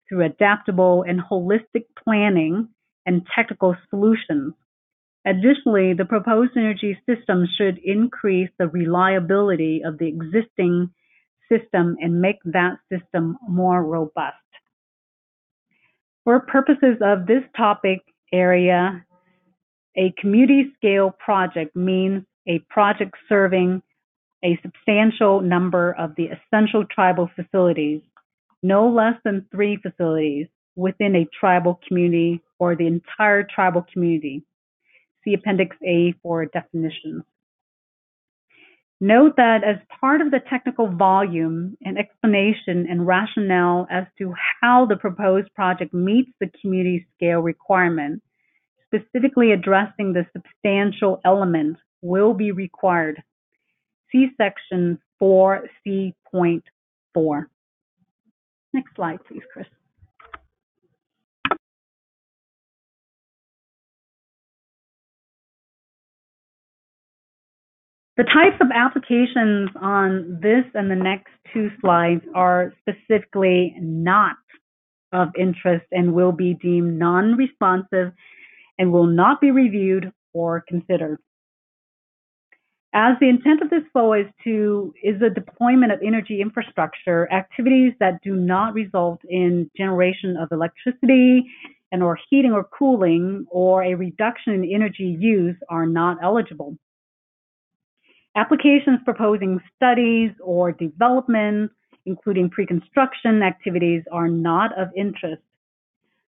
through adaptable and holistic planning and technical solutions. Additionally, the proposed energy system should increase the reliability of the existing system and make that system more robust. For purposes of this topic area, a community scale project means a project serving a substantial number of the essential tribal facilities, no less than 3 facilities within a tribal community or the entire tribal community. See Appendix A for definitions. Note that as part of the technical volume, an explanation and rationale as to how the proposed project meets the community scale requirement, specifically addressing the substantial element, will be required. See Section 4C.4. Next slide, please, Chris. The types of applications on this and the next 2 slides are specifically not of interest and will be deemed non-responsive and will not be reviewed or considered. As the intent of this FOA is the deployment of energy infrastructure, activities that do not result in generation of electricity and or heating or cooling or a reduction in energy use are not eligible. Applications proposing studies or development, including pre-construction activities, are not of interest,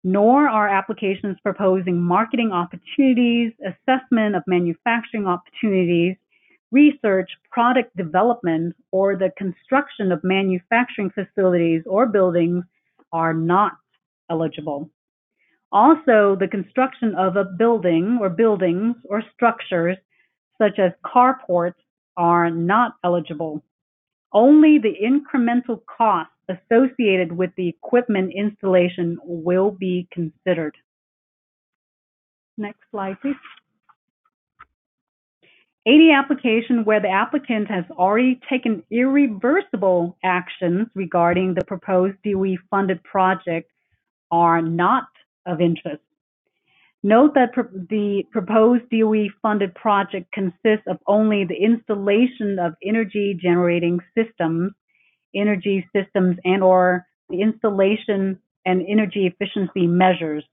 nor are applications proposing marketing opportunities, assessment of manufacturing opportunities, research, product development, or the construction of manufacturing facilities or buildings are not eligible. Also, the construction of a building or buildings or structures such as carports are not eligible. Only the incremental costs associated with the equipment installation will be considered. Next slide, please. Any application where the applicant has already taken irreversible actions regarding the proposed DOE-funded project are not of interest. Note that the proposed DOE-funded project consists of only the installation of energy-generating systems, energy systems, and/or the installation and energy efficiency measures,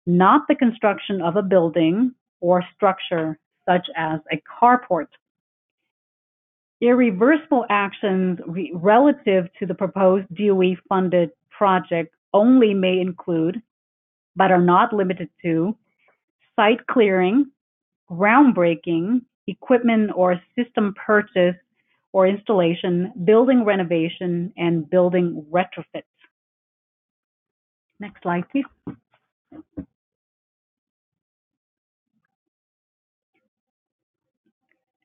not the construction of a building or structure such as a carport. Irreversible actions relative to the proposed DOE-funded project only may include, but are not limited to, site clearing, groundbreaking, equipment or system purchase or installation, building renovation, and building retrofits. Next slide, please.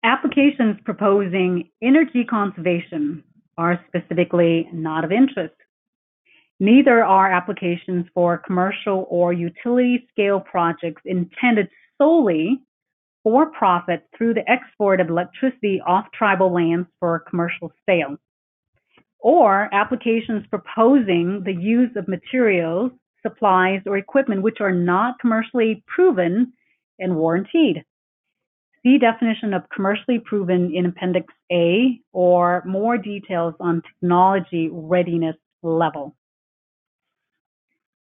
Applications proposing energy conservation are specifically not of interest. Neither are applications for commercial or utility scale projects intended solely for profit through the export of electricity off tribal lands for commercial sale, or applications proposing the use of materials, supplies, or equipment which are not commercially proven and warranted. See definition of commercially proven in Appendix A or more details on technology readiness level.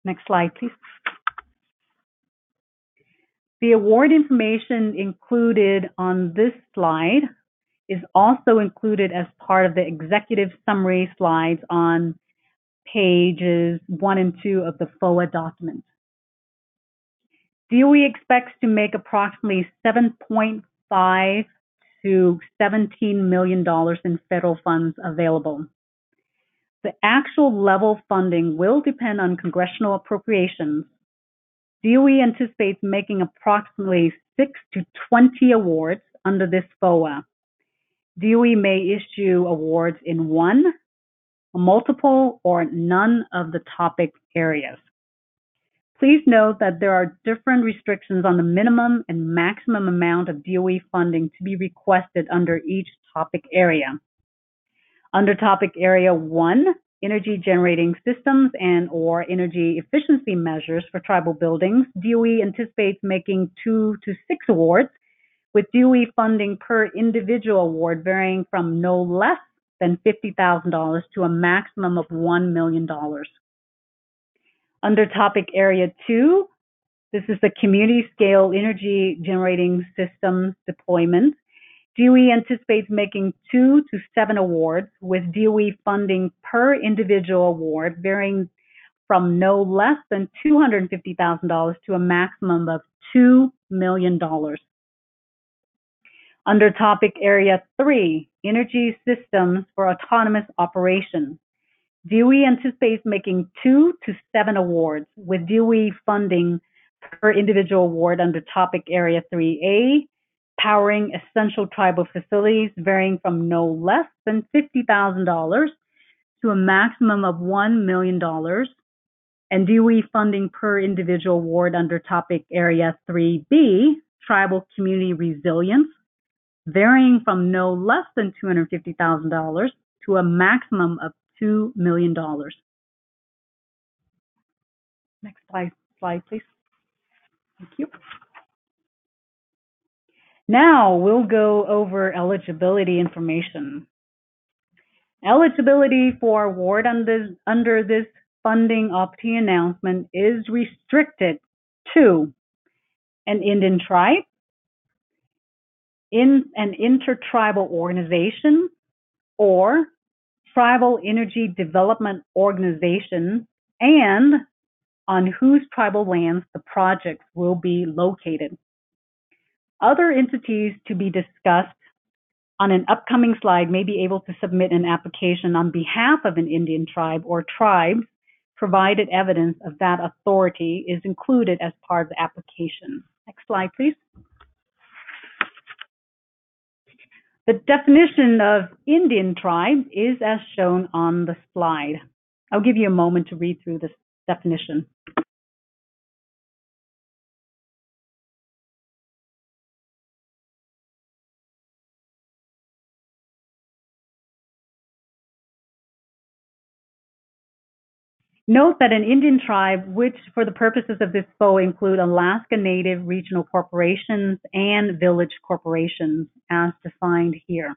Next slide, please. The award information included on this slide is also included as part of the executive summary slides on pages 1 and 2 of the FOA document. DOE expects to make approximately $7.5 to $17 million in federal funds available. The actual level funding will depend on congressional appropriations. DOE anticipates making approximately 6 to 20 awards under this FOA. DOE may issue awards in one, multiple, or none of the topic areas. Please note that there are different restrictions on the minimum and maximum amount of DOE funding to be requested under each topic area. Under topic area 1, energy generating systems and/or energy efficiency measures for tribal buildings, DOE anticipates making 2 to 6 awards, with DOE funding per individual award varying from no less than $50,000 to a maximum of $1 million. Under topic area 2, this is the community scale energy generating systems deployment. DOE anticipates making 2 to 7 awards, with DOE funding per individual award varying from no less than $250,000 to a maximum of $2 million. Under topic area 3, energy systems for autonomous operation, DOE anticipates making 2 to 7 awards, with DOE funding per individual award under topic area 3A, powering essential tribal facilities varying from no less than $50,000 to a maximum of $1 million, and DOE funding per individual award under topic area 3B, tribal community resilience, varying from no less than $250,000 to a maximum of $2 million. Next slide, please. Thank you. Now we'll go over eligibility information. Eligibility for award under this funding opportunity announcement is restricted to an Indian tribe, in an intertribal organization, or tribal energy development organization, and on whose tribal lands the projects will be located. Other entities to be discussed on an upcoming slide may be able to submit an application on behalf of an Indian tribe or tribes, provided evidence of that authority is included as part of the application. Next slide, please. The definition of Indian tribe is as shown on the slide. I'll give you a moment to read through this definition. Note that an Indian tribe, which for the purposes of this FOA include Alaska Native regional corporations and village corporations as defined here.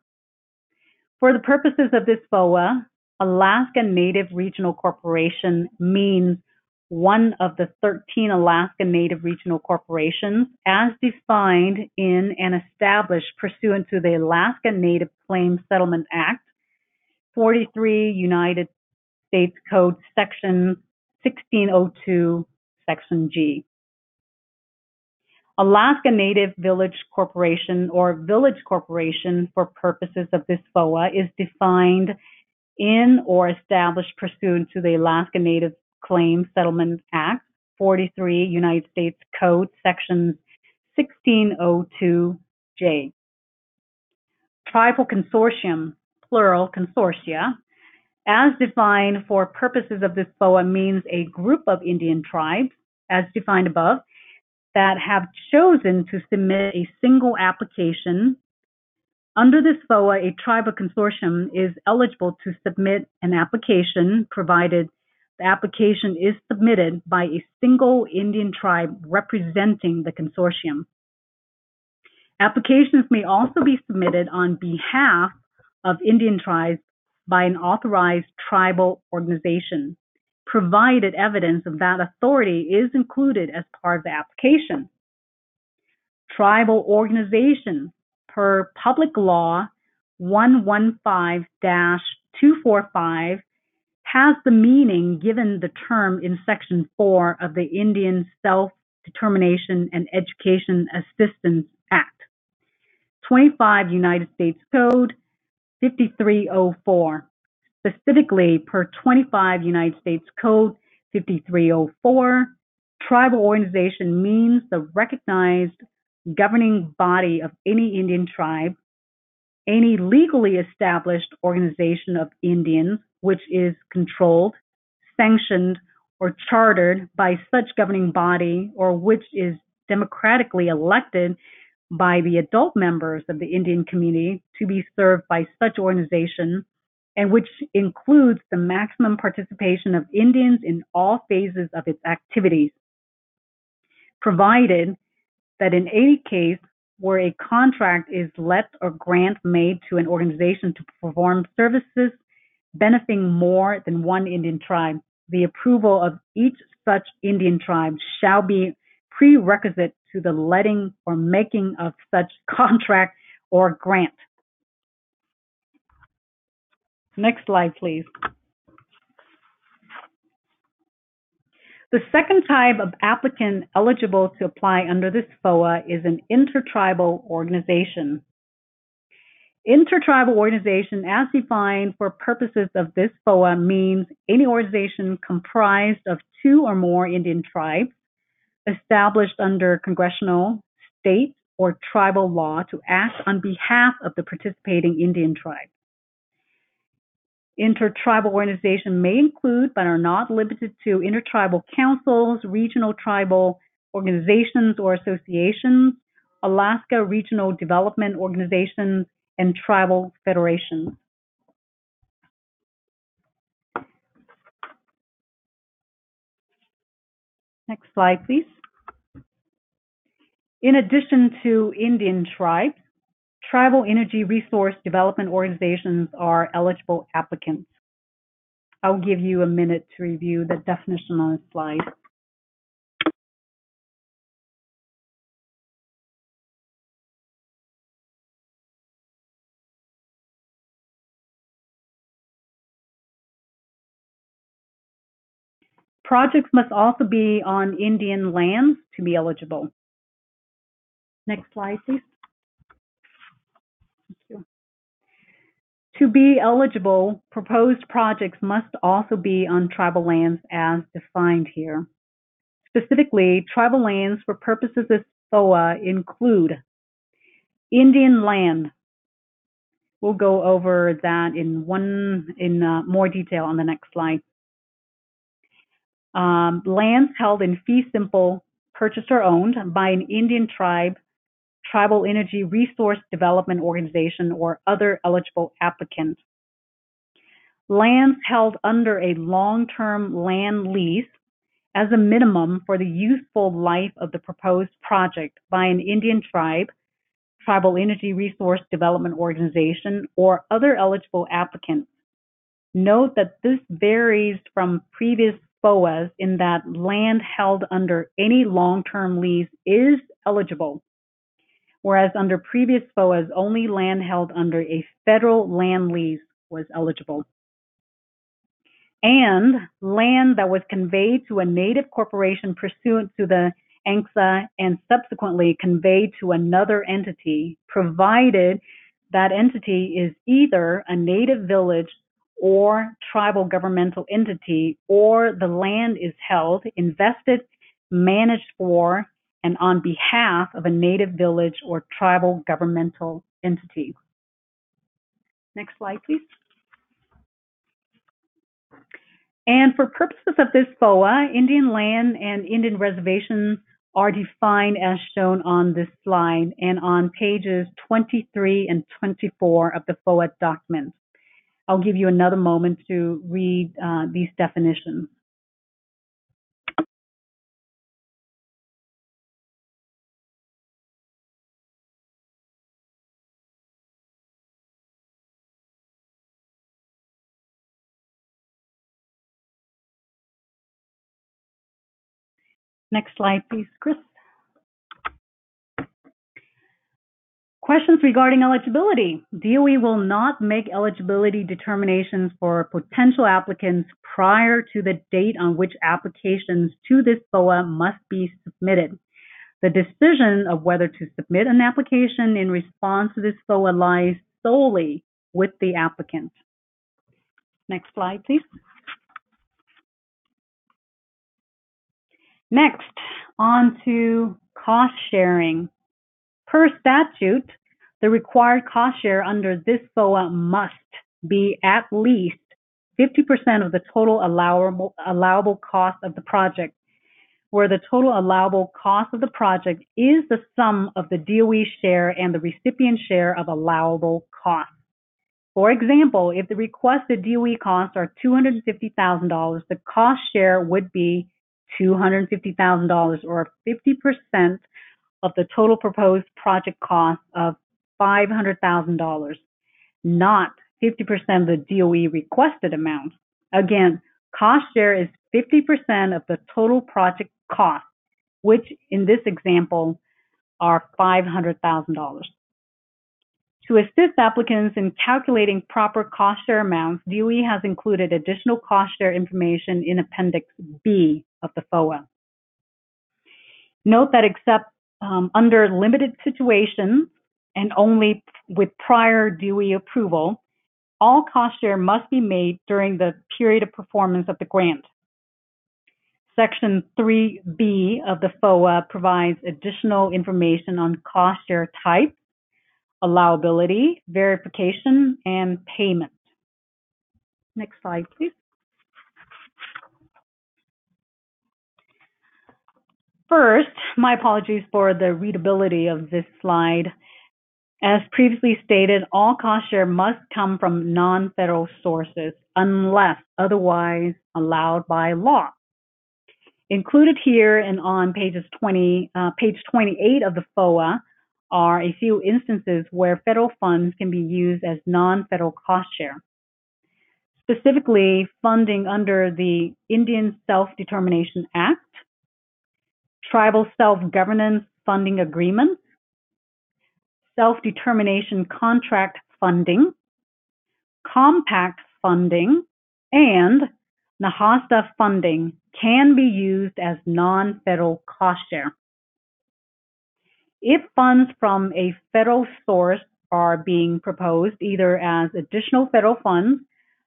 For the purposes of this FOA, Alaska Native Regional Corporation means one of the 13 Alaska Native Regional Corporations as defined in and established pursuant to the Alaska Native Claims Settlement Act, 43 United States Code Section 1602, Section G. Alaska Native Village Corporation or Village Corporation for purposes of this FOA is defined in or established pursuant to the Alaska Native Claims Settlement Act, 43 United States Code Section 1602J. Tribal Consortium, plural consortia, as defined for purposes of this FOA means a group of Indian tribes, as defined above, that have chosen to submit a single application. Under this FOA, a tribal consortium is eligible to submit an application provided the application is submitted by a single Indian tribe representing the consortium. Applications may also be submitted on behalf of Indian tribes by an authorized tribal organization, provided evidence of that authority is included as part of the application. Tribal organization per Public Law 115-245 has the meaning given the term in Section 4 of the Indian Self-Determination and Education Assistance Act, 25 United States Code 5304, specifically per 25 United States Code 5304, tribal organization means the recognized governing body of any Indian tribe, any legally established organization of Indians which is controlled, sanctioned, or chartered by such governing body or which is democratically elected by the adult members of the Indian community to be served by such organization, and which includes the maximum participation of Indians in all phases of its activities, provided that in any case where a contract is let or grant made to an organization to perform services benefiting more than one Indian tribe, the approval of each such Indian tribe shall be prerequisite to the letting or making of such contract or grant. Next slide, please. The second type of applicant eligible to apply under this FOA is an intertribal organization. Intertribal organization, as defined for purposes of this FOA, means any organization comprised of two or more Indian tribes established under congressional, state, or tribal law to act on behalf of the participating Indian tribe. Intertribal organization may include, but are not limited to, intertribal councils, regional tribal organizations or associations, Alaska regional development organizations, and tribal federations. Next slide, please. In addition to Indian tribes, tribal energy resource development organizations are eligible applicants. I'll give you a minute to review the definition on the slide. Projects must also be on Indian lands to be eligible. Next slide, please. Thank you. To be eligible, proposed projects must also be on tribal lands as defined here. Specifically, tribal lands for purposes of FOA include Indian land. We'll go over that in more detail on the next slide. Lands held in fee simple, purchased or owned by an Indian tribe, tribal energy resource development organization, or other eligible applicant. Lands held under a long-term land lease as a minimum for the useful life of the proposed project by an Indian tribe, tribal energy resource development organization, or other eligible applicants. Note that this varies from previous FOAs in that land held under any long-term lease is eligible, whereas under previous FOAs, only land held under a federal land lease was eligible. And land that was conveyed to a native corporation pursuant to the ANCSA and subsequently conveyed to another entity, provided that entity is either a native village or tribal governmental entity, or the land is held, invested, managed for, and on behalf of a native village or tribal governmental entity. Next slide, please. And for purposes of this FOA, Indian land and Indian reservations are defined as shown on this slide and on pages 23 and 24 of the FOA document. I'll give you another moment to read these definitions. Next slide, please, Chris. Questions regarding eligibility. DOE will not make eligibility determinations for potential applicants prior to the date on which applications to this FOA must be submitted. The decision of whether to submit an application in response to this FOA lies solely with the applicant. Next slide, please. Next, on to cost sharing. Per statute, the required cost share under this FOA must be at least 50% of the total allowable cost of the project, where the total allowable cost of the project is the sum of the DOE share and the recipient share of allowable costs. For example, if the requested DOE costs are $250,000, the cost share would be $250,000, or 50% of the total proposed project cost of $500,000, not 50% of the DOE requested amount. Again, cost share is 50% of the total project cost, which in this example are $500,000. To assist applicants in calculating proper cost share amounts, DOE has included additional cost share information in Appendix B of the FOA. Note that except under limited situations and only with prior DOE approval, all cost share must be made during the period of performance of the grant. Section 3B of the FOA provides additional information on cost share type, allowability, verification, and payment. Next slide, please. First, my apologies for the readability of this slide. As previously stated, all cost share must come from non-federal sources unless otherwise allowed by law. Included here and on page 28 of the FOA are a few instances where federal funds can be used as non-federal cost share. Specifically, funding under the Indian Self-Determination Act, Tribal Self-Governance Funding Agreements, Self-Determination Contract Funding, Compact Funding, and NAHASTA funding can be used as non-federal cost share. If funds from a federal source are being proposed either as additional federal funds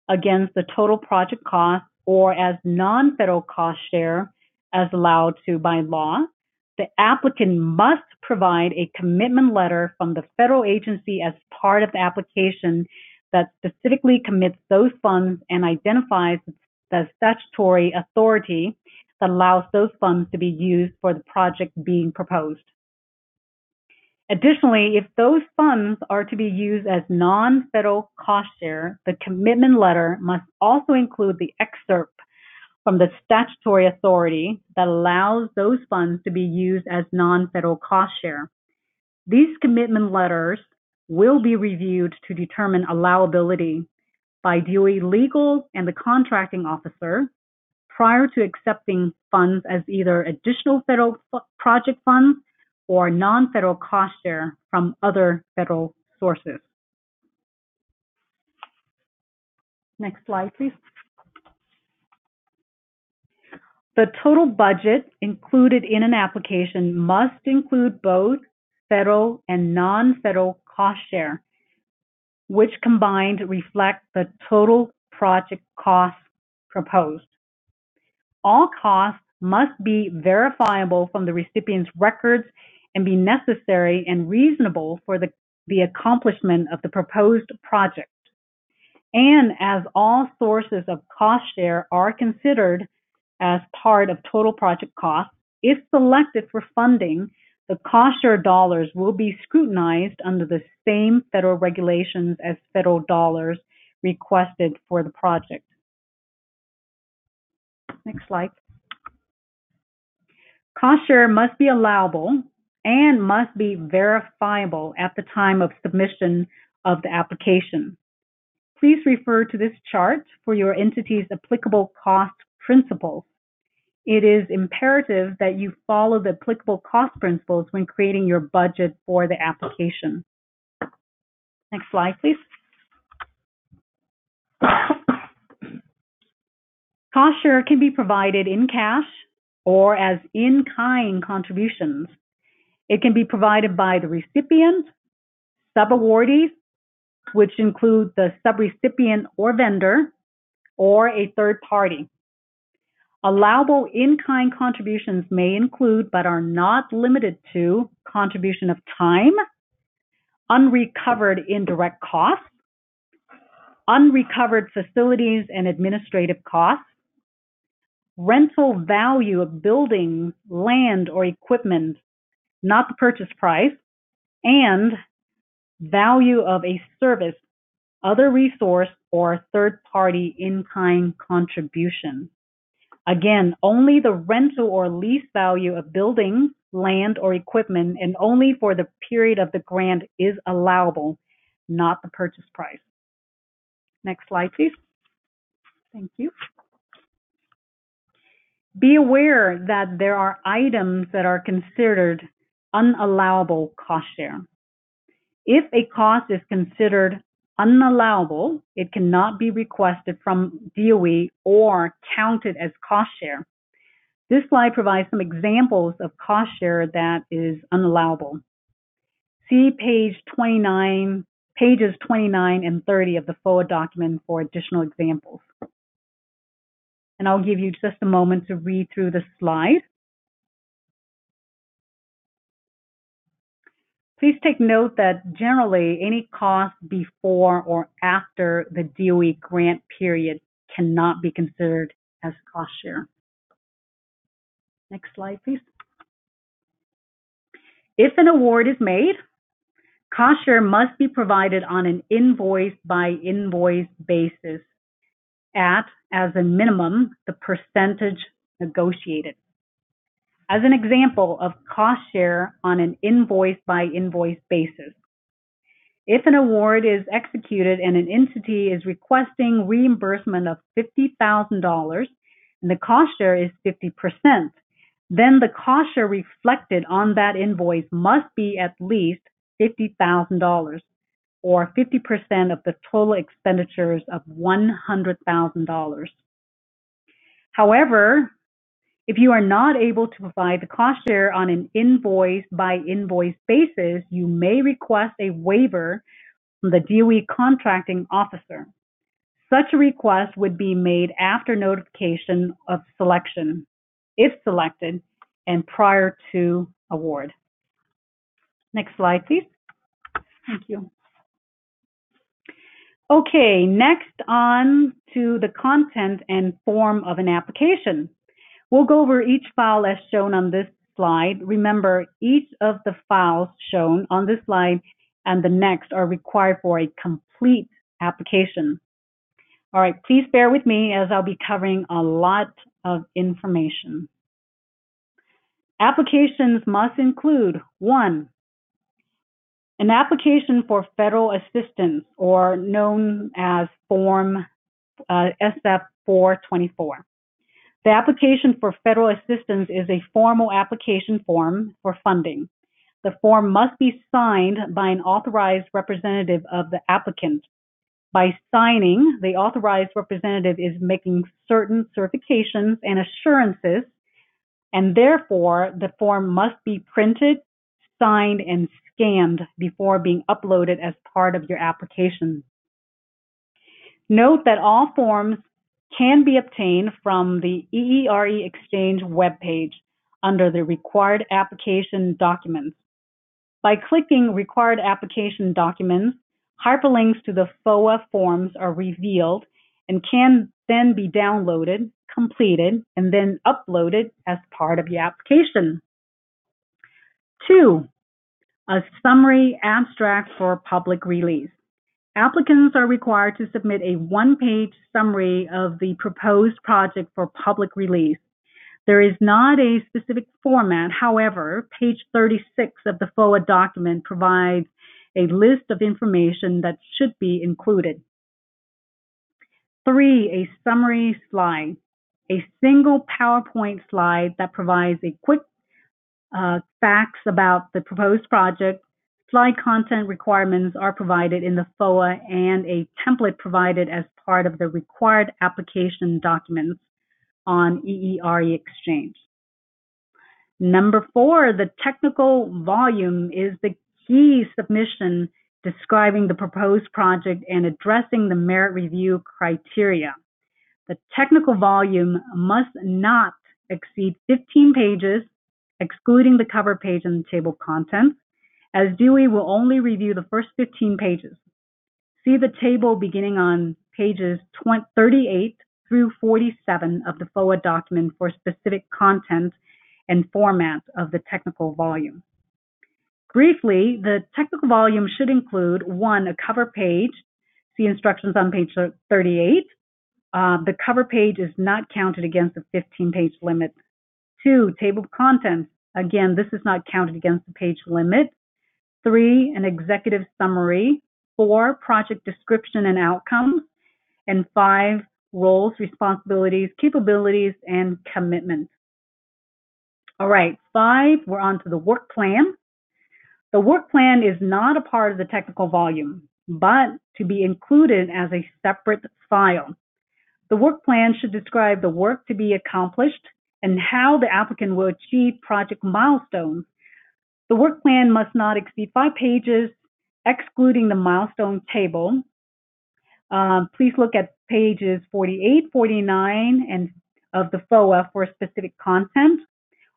against the total project cost or as non-federal cost share as allowed to by law, the applicant must provide a commitment letter from the federal agency as part of the application that specifically commits those funds and identifies the statutory authority that allows those funds to be used for the project being proposed. Additionally, if those funds are to be used as non-federal cost share, the commitment letter must also include the excerpt from the statutory authority that allows those funds to be used as non-federal cost share. These commitment letters will be reviewed to determine allowability by DOE legal and the contracting officer prior to accepting funds as either additional federal project funds or non-federal cost share from other federal sources. Next slide, please. The total budget included in an application must include both federal and non-federal cost share, which combined reflect the total project cost proposed. All costs must be verifiable from the recipient's records and be necessary and reasonable for the accomplishment of the proposed project. And as all sources of cost share are considered as part of total project costs, if selected for funding, the cost share dollars will be scrutinized under the same federal regulations as federal dollars requested for the project. Next slide. Cost share must be allowable and must be verifiable at the time of submission of the application. Please refer to this chart for your entity's applicable cost principles. It is imperative that you follow the applicable cost principles when creating your budget for the application. Next slide, please. Cost share can be provided in cash or as in-kind contributions. It can be provided by the recipient, subawardees, which include the subrecipient or vendor, or a third party. Allowable in-kind contributions may include, but are not limited to, contribution of time, unrecovered indirect costs, unrecovered facilities and administrative costs, rental value of buildings, land, or equipment, not the purchase price, and value of a service, other resource, or third-party in-kind contribution. Again, only the rental or lease value of buildings, land, or equipment, and only for the period of the grant is allowable, not the purchase price. Next slide, please. Thank you. Be aware that there are items that are considered unallowable cost share. If a cost is considered unallowable, it cannot be requested from DOE or counted as cost share. This slide provides some examples of cost share that is unallowable. See pages 29 and 30 of the FOA document for additional examples. And I'll give you just a moment to read through the slide. Please take note that generally any cost before or after the DOE grant period cannot be considered as cost share. Next slide, please. If an award is made, cost share must be provided on an invoice by invoice basis at, as a minimum, the percentage negotiated. as an example of cost share on an invoice-by-invoice basis. If an award is executed and an entity is requesting reimbursement of $50,000 and the cost share is 50%, then the cost share reflected on that invoice must be at least $50,000 or 50% of the total expenditures of $100,000. However, if you are not able to provide the cost share on an invoice-by-invoice basis, you may request a waiver from the DOE contracting officer. Such a request would be made after notification of selection, if selected, and prior to award. Next slide, please. Thank you. Okay, next on to the content and form of an application. We'll go over each file as shown on this slide. Remember, each of the files shown on this slide and the next are required for a complete application. All right, please bear with me as I'll be covering a lot of information. Applications must include 1, an application for federal assistance, or known as Form SF-424. The application for federal assistance is a formal application form for funding. The form must be signed by an authorized representative of the applicant. By signing, the authorized representative is making certain certifications and assurances, and therefore the form must be printed, signed, and scanned before being uploaded as part of your application. Note that all forms can be obtained from the EERE Exchange webpage under the Required Application Documents. By clicking Required Application Documents, hyperlinks to the FOA forms are revealed and can then be downloaded, completed, and then uploaded as part of your application. 2, a summary abstract for public release. Applicants are required to submit a one-page summary of the proposed project for public release. There is not a specific format. However, page 36 of the FOA document provides a list of information that should be included. 3, a summary slide. A single PowerPoint slide that provides a quick facts about the proposed project. Slide content requirements are provided in the FOA and a template provided as part of the required application documents on EERE Exchange. Number 4, the technical volume is the key submission describing the proposed project and addressing the merit review criteria. The technical volume must not exceed 15 pages, excluding the cover page and the table of contents, as DOE will only review the first 15 pages. See the table beginning on pages 38 through 47 of the FOA document for specific content and format of the technical volume. Briefly, the technical volume should include 1, a cover page. See instructions on page 38. The cover page is not counted against the 15-page limit. 2, table of contents. Again, this is not counted against the page limit. 3, an executive summary. 4, project description and outcomes. And 5, roles, responsibilities, capabilities, and commitment. All right, 5, we're on to the work plan. The work plan is not a part of the technical volume, but to be included as a separate file. The work plan should describe the work to be accomplished and how the applicant will achieve project milestones. The work plan must not exceed 5 pages, excluding the milestone table. Please look at pages 48, 49 and of the FOA for specific content.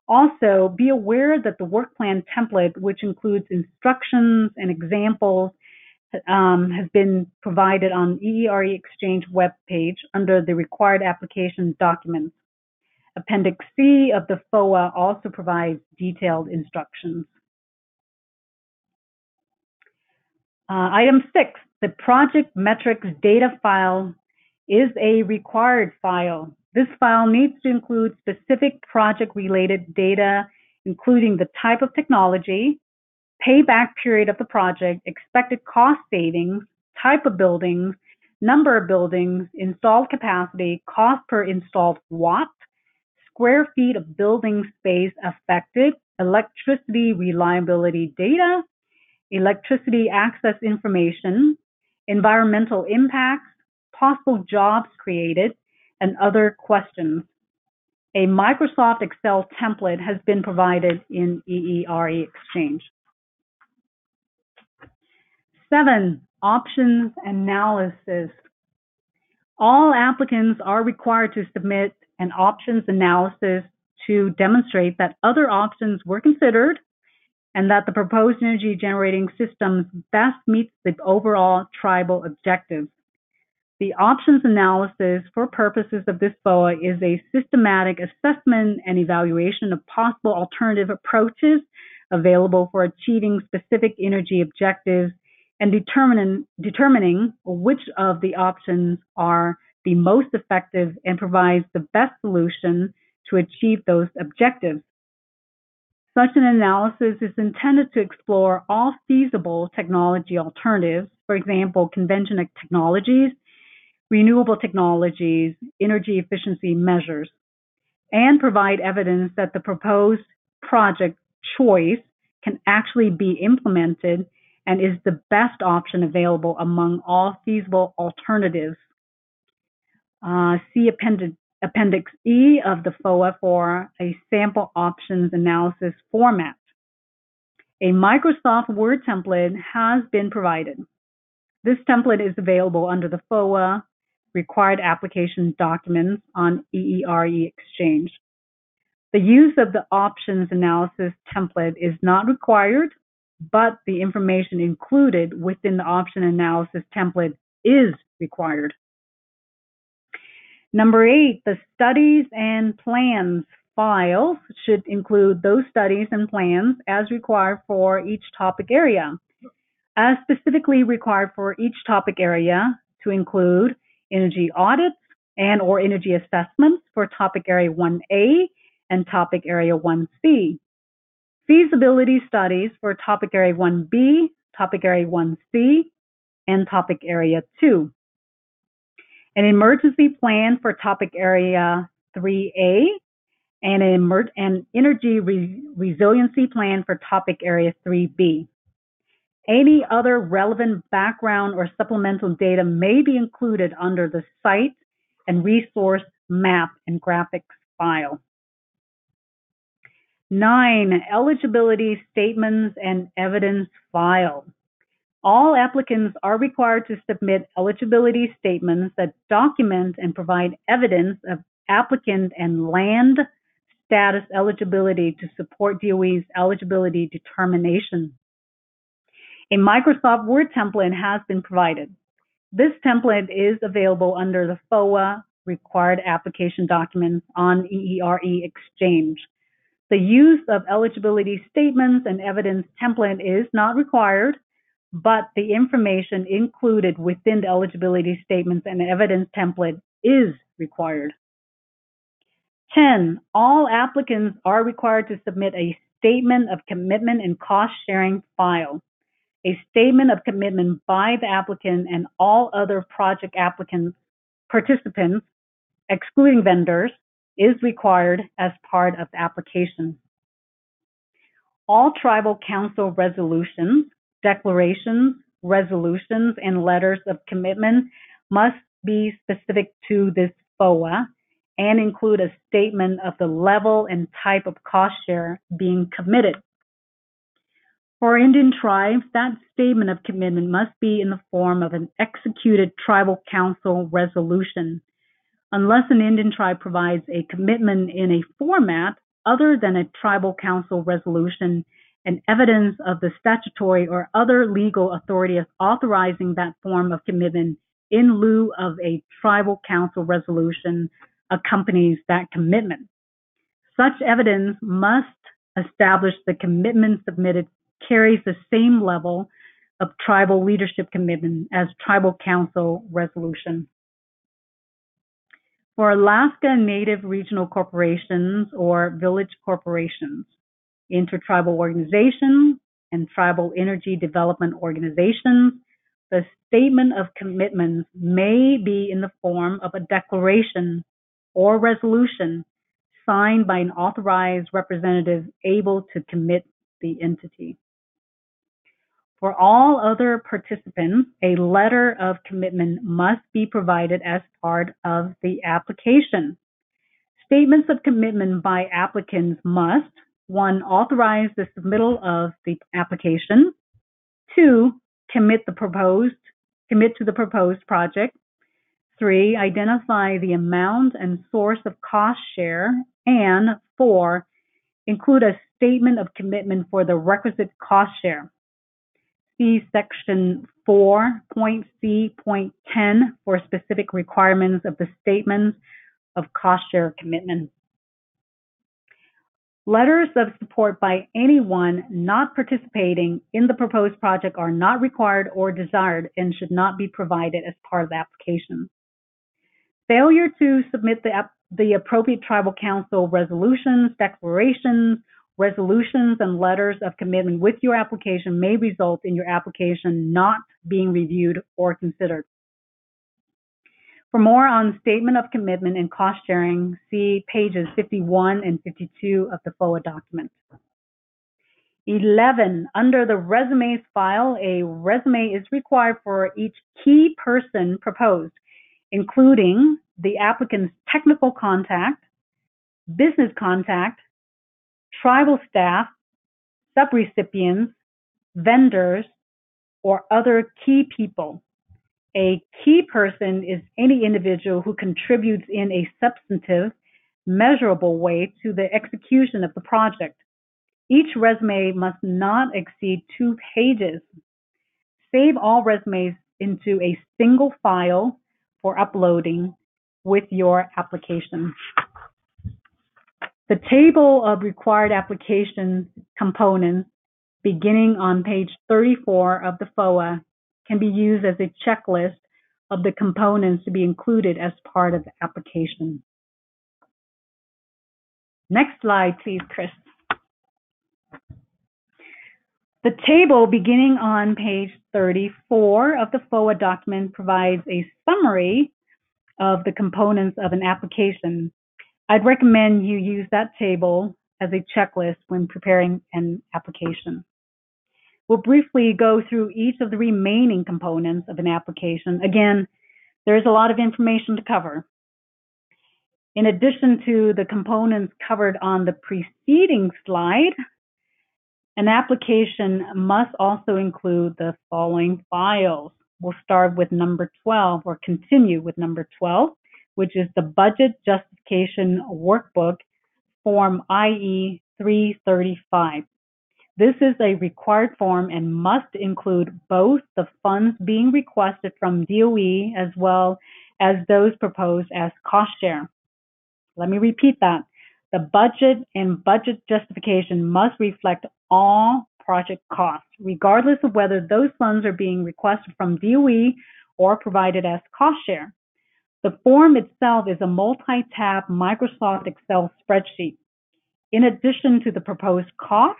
Also, be aware that the work plan template, which includes instructions and examples, has been provided on EERE Exchange webpage under the required application documents. Appendix C of the FOA also provides detailed instructions. Item 6, the project metrics data file is a required file. This file needs to include specific project-related data, including the type of technology, payback period of the project, expected cost savings, type of buildings, number of buildings, installed capacity, cost per installed watt, square feet of building space affected, electricity reliability data, electricity access information, environmental impacts, possible jobs created, and other questions. A Microsoft Excel template has been provided in EERE Exchange. 7. Options analysis. All applicants are required to submit an options analysis to demonstrate that other options were considered and that the proposed energy generating systems best meets the overall tribal objectives. The options analysis for purposes of this FOA is a systematic assessment and evaluation of possible alternative approaches available for achieving specific energy objectives and determining which of the options are the most effective and provides the best solution to achieve those objectives. Such an analysis is intended to explore all feasible technology alternatives, for example, conventional technologies, renewable technologies, energy efficiency measures, and provide evidence that the proposed project choice can actually be implemented and is the best option available among all feasible alternatives. See Appendix E of the FOA for a sample options analysis format. A Microsoft Word template has been provided. This template is available under the FOA required application documents on EERE Exchange. The use of the options analysis template is not required, but the information included within the option analysis template is required. Number 8, the studies and plans files should include those studies and plans as required for each topic area. As specifically required for each topic area to include energy audits and or energy assessments for topic area 1A and topic area 1C. Feasibility studies for topic area 1B, topic area 1C, and topic area 2. An emergency plan for topic area 3A, and an energy resiliency plan for topic area 3B. Any other relevant background or supplemental data may be included under the site and resource map and graphics file. 9, eligibility statements and evidence file. All applicants are required to submit eligibility statements that document and provide evidence of applicant and land status eligibility to support DOE's eligibility determination. A Microsoft Word template has been provided. This template is available under the FOA required application documents on EERE Exchange. The use of eligibility statements and evidence template is not required, but the information included within the eligibility statements and evidence template is required. 10, all applicants are required to submit a statement of commitment and cost sharing file. A statement of commitment by the applicant and all other project participants, excluding vendors, is required as part of the application. All Tribal Council resolutions, declarations, resolutions, and letters of commitment must be specific to this FOA and include a statement of the level and type of cost share being committed. For Indian tribes, that statement of commitment must be in the form of an executed Tribal Council resolution. Unless an Indian tribe provides a commitment in a format other than a Tribal Council resolution and evidence of the statutory or other legal authority authorizing that form of commitment in lieu of a Tribal Council resolution accompanies that commitment. Such evidence must establish the commitment submitted carries the same level of tribal leadership commitment as Tribal Council resolution. For Alaska Native Regional Corporations or village corporations, intertribal organizations, and tribal energy development organizations, the statement of commitments may be in the form of a declaration or resolution signed by an authorized representative able to commit the entity. For all other participants, a letter of commitment must be provided as part of the application. Statements of commitment by applicants must: 1, authorize the submittal of the application; 2, commit to the proposed project; 3, identify the amount and source of cost share; and 4, include a statement of commitment for the requisite cost share. See Section 4.C.10 for specific requirements of the statements of cost share commitment. Letters of support by anyone not participating in the proposed project are not required or desired and should not be provided as part of the application. Failure to submit the appropriate tribal council resolutions, declarations, resolutions, and letters of commitment with your application may result in your application not being reviewed or considered. For more on statement of commitment and cost sharing, see pages 51 and 52 of the FOA document. 11, under the resumes file, a resume is required for each key person proposed, including the applicant's technical contact, business contact, tribal staff, subrecipients, vendors, or other key people. A key person is any individual who contributes in a substantive, measurable way to the execution of the project. Each resume must not exceed 2 pages. Save all resumes into a single file for uploading with your application. The table of required application components beginning on page 34 of the FOA can be used as a checklist of the components to be included as part of the application. Next slide, please, Chris. The table beginning on page 34 of the FOA document provides a summary of the components of an application. I'd recommend you use that table as a checklist when preparing an application. We'll briefly go through each of the remaining components of an application. Again, there's a lot of information to cover. In addition to the components covered on the preceding slide, an application must also include the following files. We'll start with number 12, or continue with number 12, which is the Budget Justification Workbook, Form IE 335. This is a required form and must include both the funds being requested from DOE as well as those proposed as cost share. Let me repeat that. The budget and budget justification must reflect all project costs, regardless of whether those funds are being requested from DOE or provided as cost share. The form itself is a multi-tab Microsoft Excel spreadsheet. In addition to the proposed cost,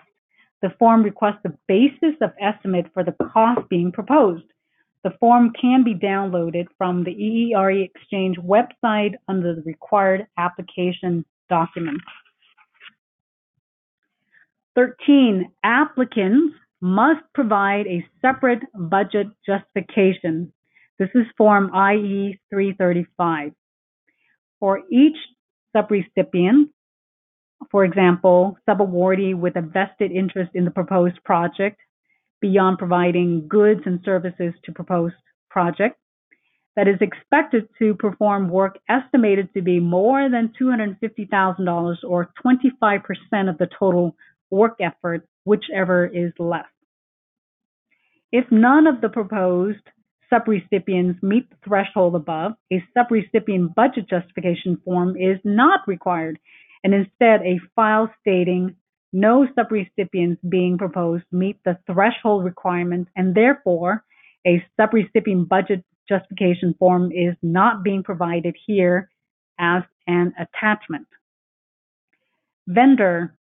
the form requests the basis of estimate for the cost being proposed. The form can be downloaded from the EERE Exchange website under the required application documents. 13, applicants must provide a separate budget justification. This is Form IE 335. For each subrecipient, for example, subawardee with a vested interest in the proposed project, beyond providing goods and services to proposed project, that is expected to perform work estimated to be more than $250,000 or 25% of the total work effort, whichever is less. If none of the proposed subrecipients meet the threshold above, a subrecipient budget justification form is not required, and instead a file stating no subrecipients being proposed meet the threshold requirement, and therefore a subrecipient budget justification form is not being provided here as an attachment. Vendor,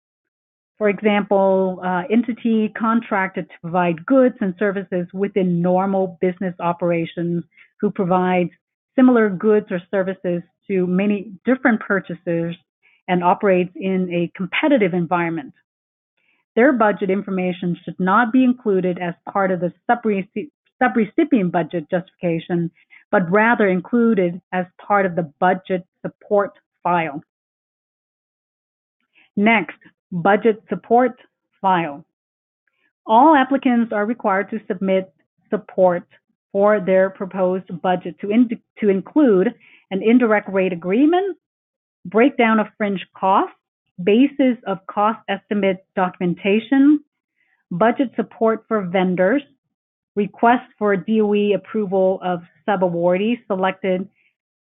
for example, entity contracted to provide goods and services within normal business operations who provides similar goods or services to many different purchasers and operates in a competitive environment. Their budget information should not be included as part of the subrecipient budget justification, but rather included as part of the budget support file. Next, budget support file. All applicants are required to submit support for their proposed budget to include an indirect rate agreement, breakdown of fringe costs, basis of cost estimate documentation, budget support for vendors, request for DOE approval of subawardees selected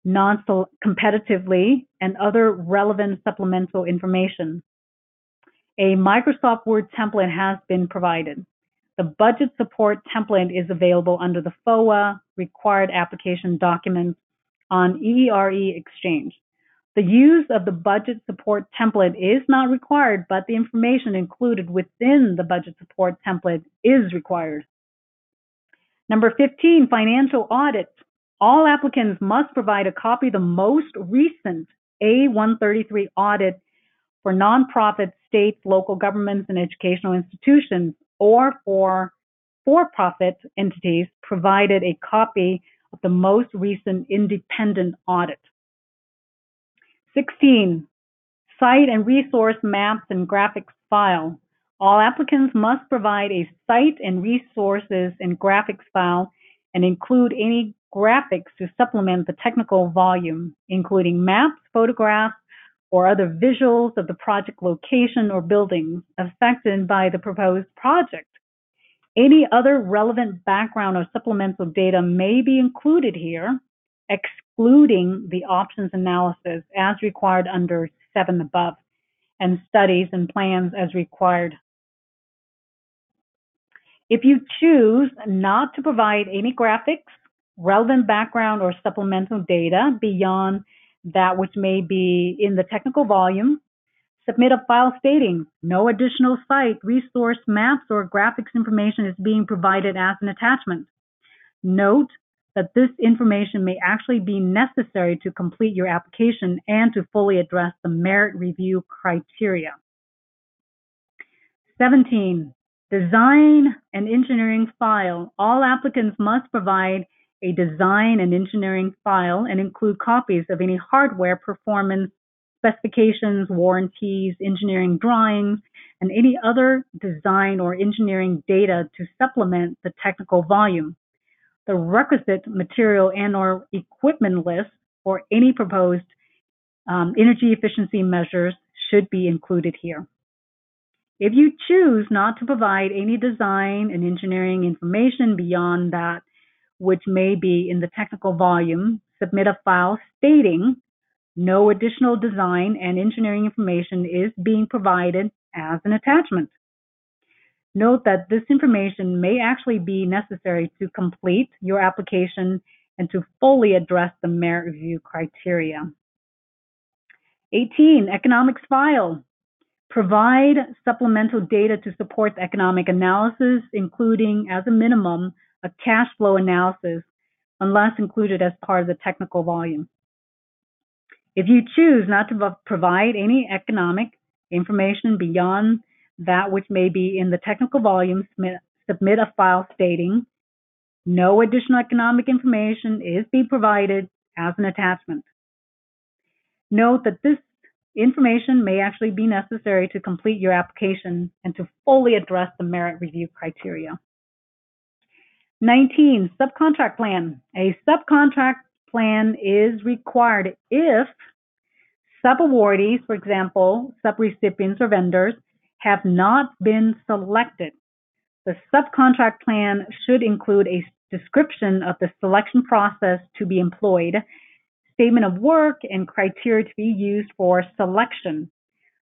non-competitively, and other relevant supplemental information. A Microsoft Word template has been provided. The budget support template is available under the FOA required application documents on EERE Exchange. The use of the budget support template is not required, but the information included within the budget support template is required. Number 15, financial audit. All applicants must provide a copy of the most recent A133 audit for nonprofit, state, local governments, and educational institutions, or for-profit entities, provided a copy of the most recent independent audit. 16, site and resource maps and graphics file. All applicants must provide a site and resources and graphics file and include any graphics to supplement the technical volume, including maps, photographs, or other visuals of the project location or buildings affected by the proposed project. Any other relevant background or supplemental data may be included here, excluding the options analysis as required under 7 above, and studies and plans as required. If you choose not to provide any graphics, relevant background, or supplemental data beyond that which may be in the technical volume, submit a file stating no additional site, resource, maps, or graphics information is being provided as an attachment. Note that this information may actually be necessary to complete your application and to fully address the merit review criteria. 17, design and engineering file. All applicants must provide a design and engineering file and include copies of any hardware performance specifications, warranties, engineering drawings, and any other design or engineering data to supplement the technical volume. The requisite material and or equipment list for any proposed energy efficiency measures should be included here. If you choose not to provide any design and engineering information beyond that which may be in the technical volume, submit a file stating no additional design and engineering information is being provided as an attachment. Note that this information may actually be necessary to complete your application and to fully address the merit review criteria. 18, economics file. Provide supplemental data to support the economic analysis, including, as a minimum, a cash flow analysis, unless included as part of the technical volume. If you choose not to provide any economic information beyond that which may be in the technical volume, submit a file stating no additional economic information is being provided as an attachment. Note that this information may actually be necessary to complete your application and to fully address the merit review criteria. 19, subcontract plan. A subcontract plan is required if subawardees, for example, subrecipients or vendors, have not been selected. The subcontract plan should include a description of the selection process to be employed, statement of work, and criteria to be used for selection.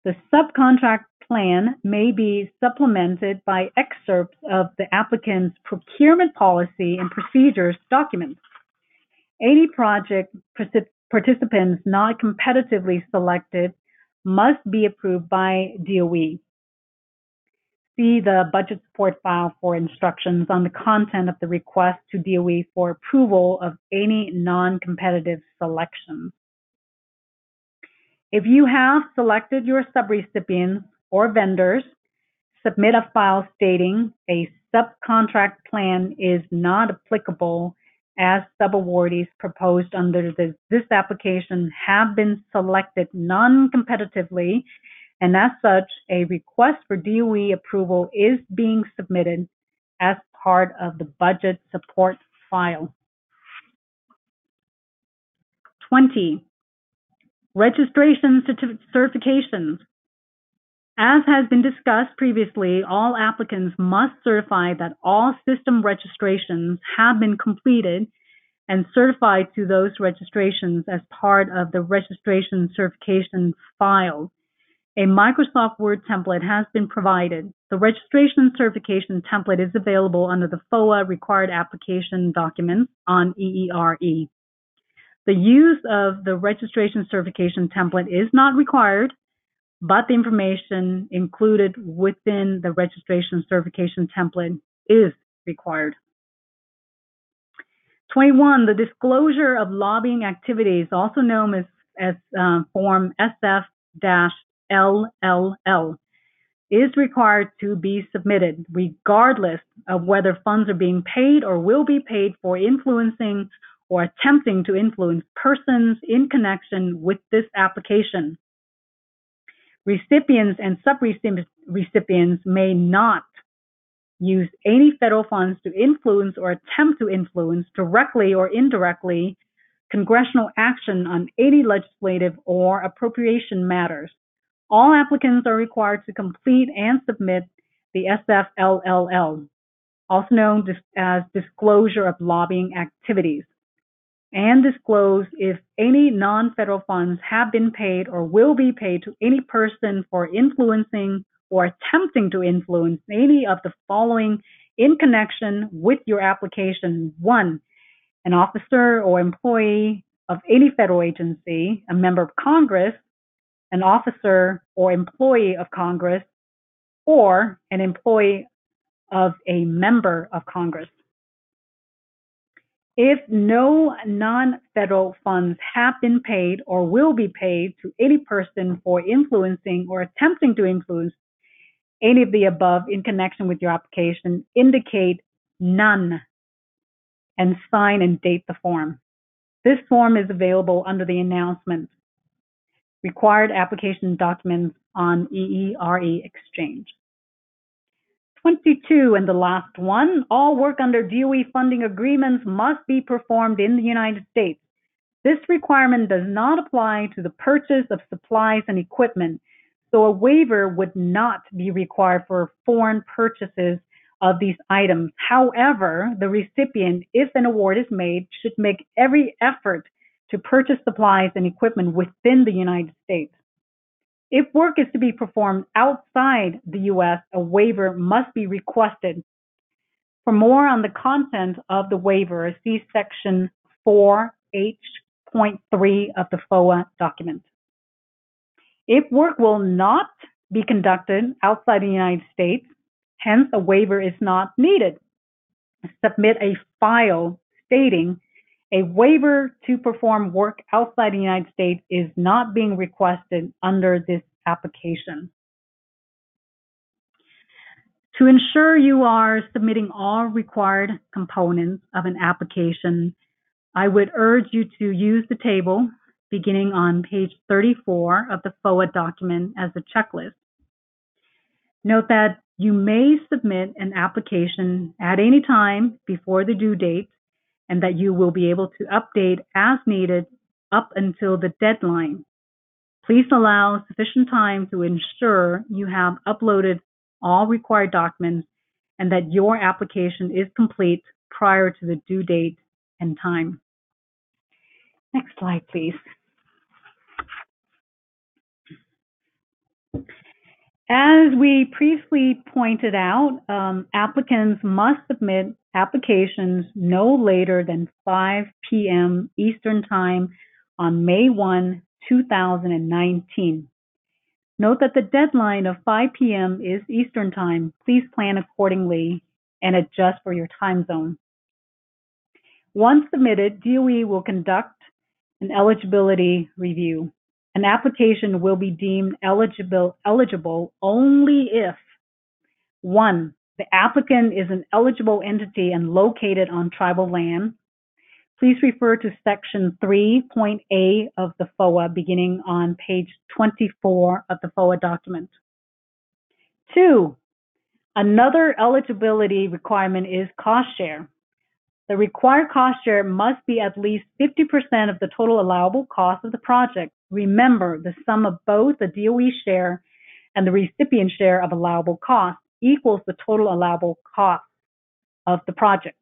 The subcontract plan may be supplemented by excerpts of the applicant's procurement policy and procedures documents. Any project participants not competitively selected must be approved by DOE. See the budget support file for instructions on the content of the request to DOE for approval of any non-competitive selections. If you have selected your subrecipients or vendors, submit a file stating a subcontract plan is not applicable as subawardees proposed under this application have been selected non-competitively, and as such, a request for DOE approval is being submitted as part of the budget support file. 20. Registration certifications. As has been discussed previously, all applicants must certify that all system registrations have been completed and certified to those registrations as part of the registration certification file. A Microsoft Word template has been provided. The registration certification template is available under the FOA required application documents on EERE. The use of the registration certification template is not required, but the information included within the registration certification template is required. 21, the disclosure of lobbying activities, also known as Form SF-LLL, is required to be submitted regardless of whether funds are being paid or will be paid for influencing or attempting to influence persons in connection with this application. Recipients and subrecipients may not use any federal funds to influence or attempt to influence, directly or indirectly, congressional action on any legislative or appropriation matters. All applicants are required to complete and submit the SFLLL, also known as Disclosure of Lobbying Activities, and disclose if any non-federal funds have been paid or will be paid to any person for influencing or attempting to influence any of the following in connection with your application. 1, an officer or employee of any federal agency, a member of Congress, an officer or employee of Congress, or an employee of a member of Congress. If no non-federal funds have been paid or will be paid to any person for influencing or attempting to influence any of the above in connection with your application, indicate none and sign and date the form. This form is available under the announcement, Required Application Documents on EERE Exchange. 22, and the last one, all work under DOE funding agreements must be performed in the United States. This requirement does not apply to the purchase of supplies and equipment, so a waiver would not be required for foreign purchases of these items. However, the recipient, if an award is made, should make every effort to purchase supplies and equipment within the United States. If work is to be performed outside the U.S., a waiver must be requested. For more on the content of the waiver, see Section 4H.3 of the FOA document. If work will not be conducted outside the United States, hence a waiver is not needed, submit a file stating a waiver to perform work outside the United States is not being requested under this application. To ensure you are submitting all required components of an application, I would urge you to use the table beginning on page 34 of the FOA document as a checklist. Note that you may submit an application at any time before the due date, and that you will be able to update as needed up until the deadline. Please allow sufficient time to ensure you have uploaded all required documents and that your application is complete prior to the due date and time. Next slide, please. As we previously pointed out, applicants must submit applications no later than 5 p.m. Eastern Time on May 1, 2019. Note that the deadline of 5 p.m. is Eastern Time. Please plan accordingly and adjust for your time zone. Once submitted, DOE will conduct an eligibility review. An application will be deemed eligible only if 1. The applicant is an eligible entity and located on tribal land. Please refer to Section 3.A of the FOA beginning on page 24 of the FOA document. 2. Another eligibility requirement is cost share. The required cost share must be at least 50% of the total allowable cost of the project. Remember, the sum of both the DOE share and the recipient share of allowable cost equals the total allowable cost of the project.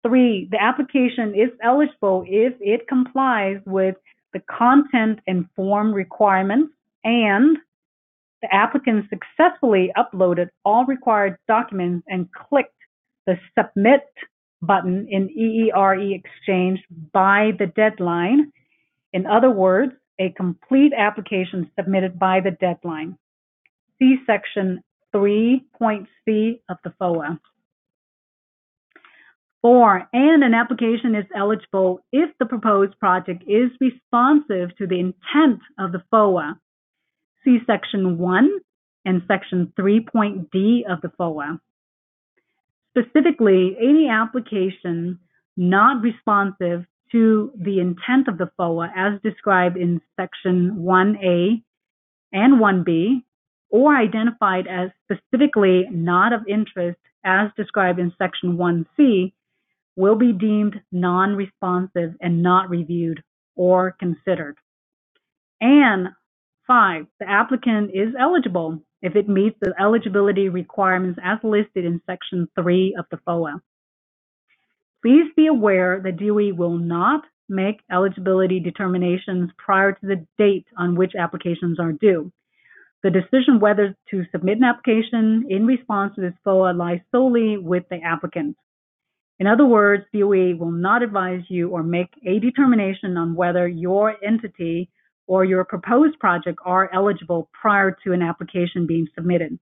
3, the application is eligible if it complies with the content and form requirements and the applicant successfully uploaded all required documents and clicked the Submit button in EERE Exchange by the deadline. In other words, a complete application submitted by the deadline. See Section 3.C of the FOA. 4, and an application is eligible if the proposed project is responsive to the intent of the FOA. See Section 1 and Section 3.D of the FOA. Specifically, any application not responsive to the intent of the FOA as described in Section 1A and 1B, or identified as specifically not of interest as described in Section 1C, will be deemed non-responsive and not reviewed or considered. And 5, the applicant is eligible if it meets the eligibility requirements as listed in Section 3 of the FOA. Please be aware that DOE will not make eligibility determinations prior to the date on which applications are due. The decision whether to submit an application in response to this FOA lies solely with the applicant. In other words, DOE will not advise you or make a determination on whether your entity or your proposed project are eligible prior to an application being submitted.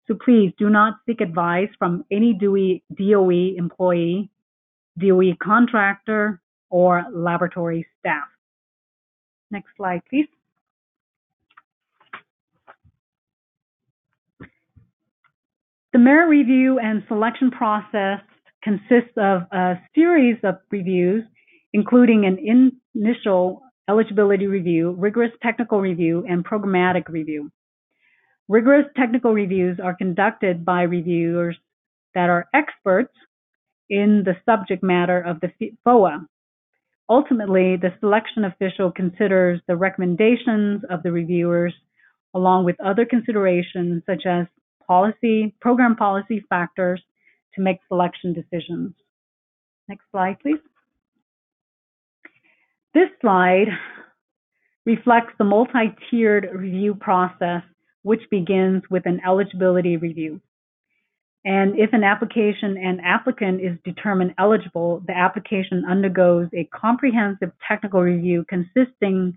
So please do not seek advice from any DOE employee, DOE contractor, or laboratory staff. Next slide, please. The merit review and selection process consists of a series of reviews, including an initial eligibility review, rigorous technical review, and programmatic review. Rigorous technical reviews are conducted by reviewers that are experts in the subject matter of the FOA. Ultimately, the selection official considers the recommendations of the reviewers along with other considerations such as program policy factors to make selection decisions. Next slide, please. This slide reflects the multi-tiered review process, which begins with an eligibility review. And if an application and applicant is determined eligible, the application undergoes a comprehensive technical review consisting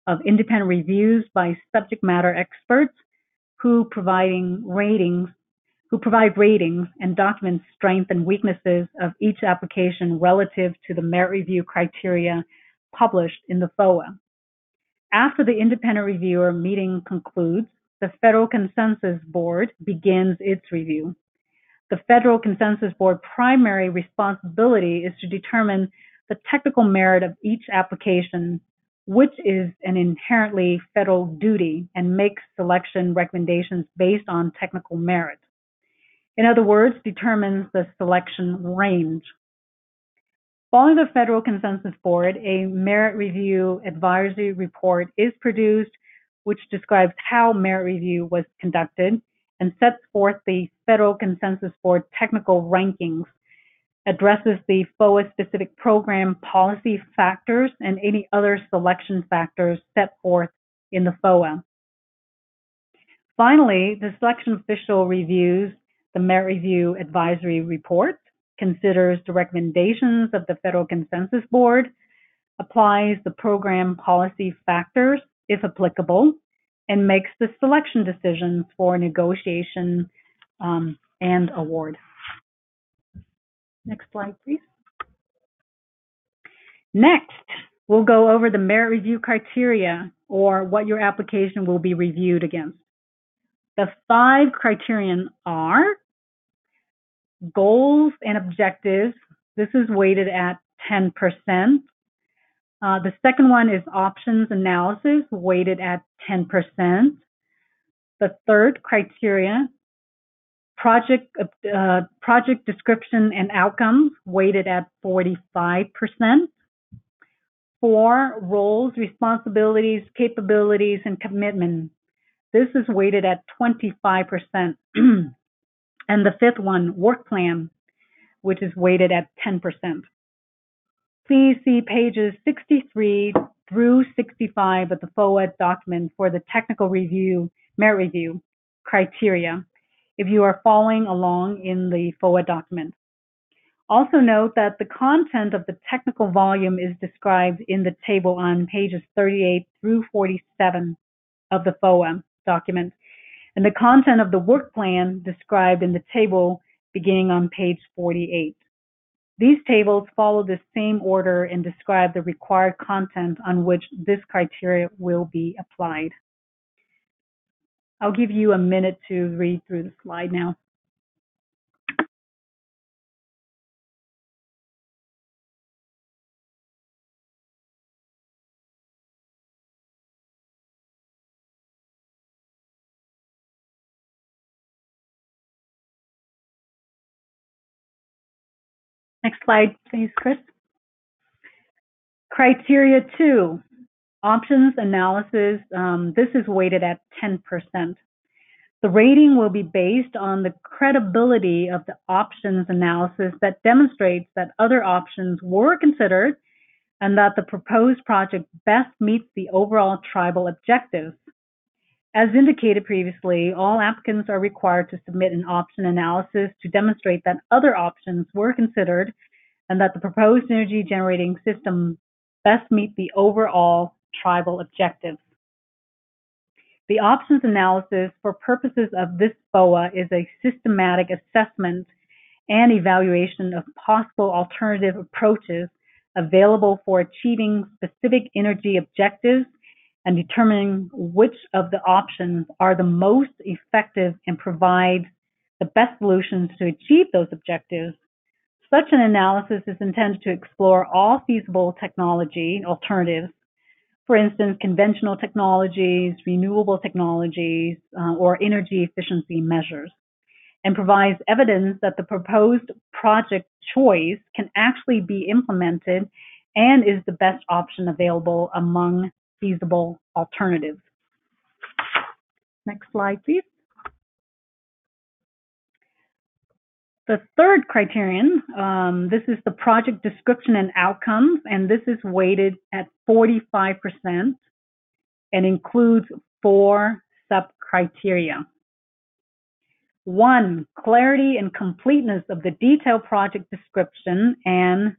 of independent reviews by subject matter experts who provide ratings and document strengths and weaknesses of each application relative to the merit review criteria published in the FOA. After the independent reviewer meeting concludes, the Federal Consensus Board begins its review. The Federal Consensus Board primary responsibility is to determine the technical merit of each application, which is an inherently federal duty, and makes selection recommendations based on technical merit. In other words, determines the selection range. Following the Federal Consensus Board, a merit review advisory report is produced, which describes how merit review was conducted and sets forth the Federal Consensus Board technical rankings, addresses the FOA-specific program policy factors and any other selection factors set forth in the FOA. Finally, the selection official reviews the merit review advisory report, considers the recommendations of the Federal Consensus Board, applies the program policy factors, if applicable, and makes the selection decisions for negotiation and award. Next slide, please. Next, we'll go over the merit review criteria, or what your application will be reviewed against. The 5 criterion are goals and objectives. This is weighted at 10%. The second one is options analysis, weighted at 10%. The third criteria, project description and outcomes, weighted at 45%. 4, roles, responsibilities, capabilities, and commitment. This is weighted at 25%. And the 5th one, work plan, which is weighted at 10%. Please see pages 63 through 65 of the FOA document for the technical review, merit review criteria, if you are following along in the FOA document. Also note that the content of the technical volume is described in the table on pages 38 through 47 of the FOA document, and the content of the work plan described in the table beginning on page 48. These tables follow the same order and describe the required content on which this criteria will be applied. I'll give you a minute to read through the slide now. Next slide, please, Chris. Criteria 2, options analysis. This is weighted at 10%. The rating will be based on the credibility of the options analysis that demonstrates that other options were considered and that the proposed project best meets the overall tribal objectives. As indicated previously, all applicants are required to submit an option analysis to demonstrate that other options were considered and that the proposed energy generating system best meet the overall tribal objectives. The options analysis for purposes of this FOA is a systematic assessment and evaluation of possible alternative approaches available for achieving specific energy objectives and determining which of the options are the most effective and provide the best solutions to achieve those objectives. Such an analysis is intended to explore all feasible technology alternatives, for instance, conventional technologies, renewable technologies, or energy efficiency measures, and provides evidence that the proposed project choice can actually be implemented and is the best option available among feasible alternatives. Next slide, please. The third criterion, this is the project description and outcomes, and this is weighted at 45% and includes 4 sub-criteria. 1, clarity and completeness of the detailed project description, and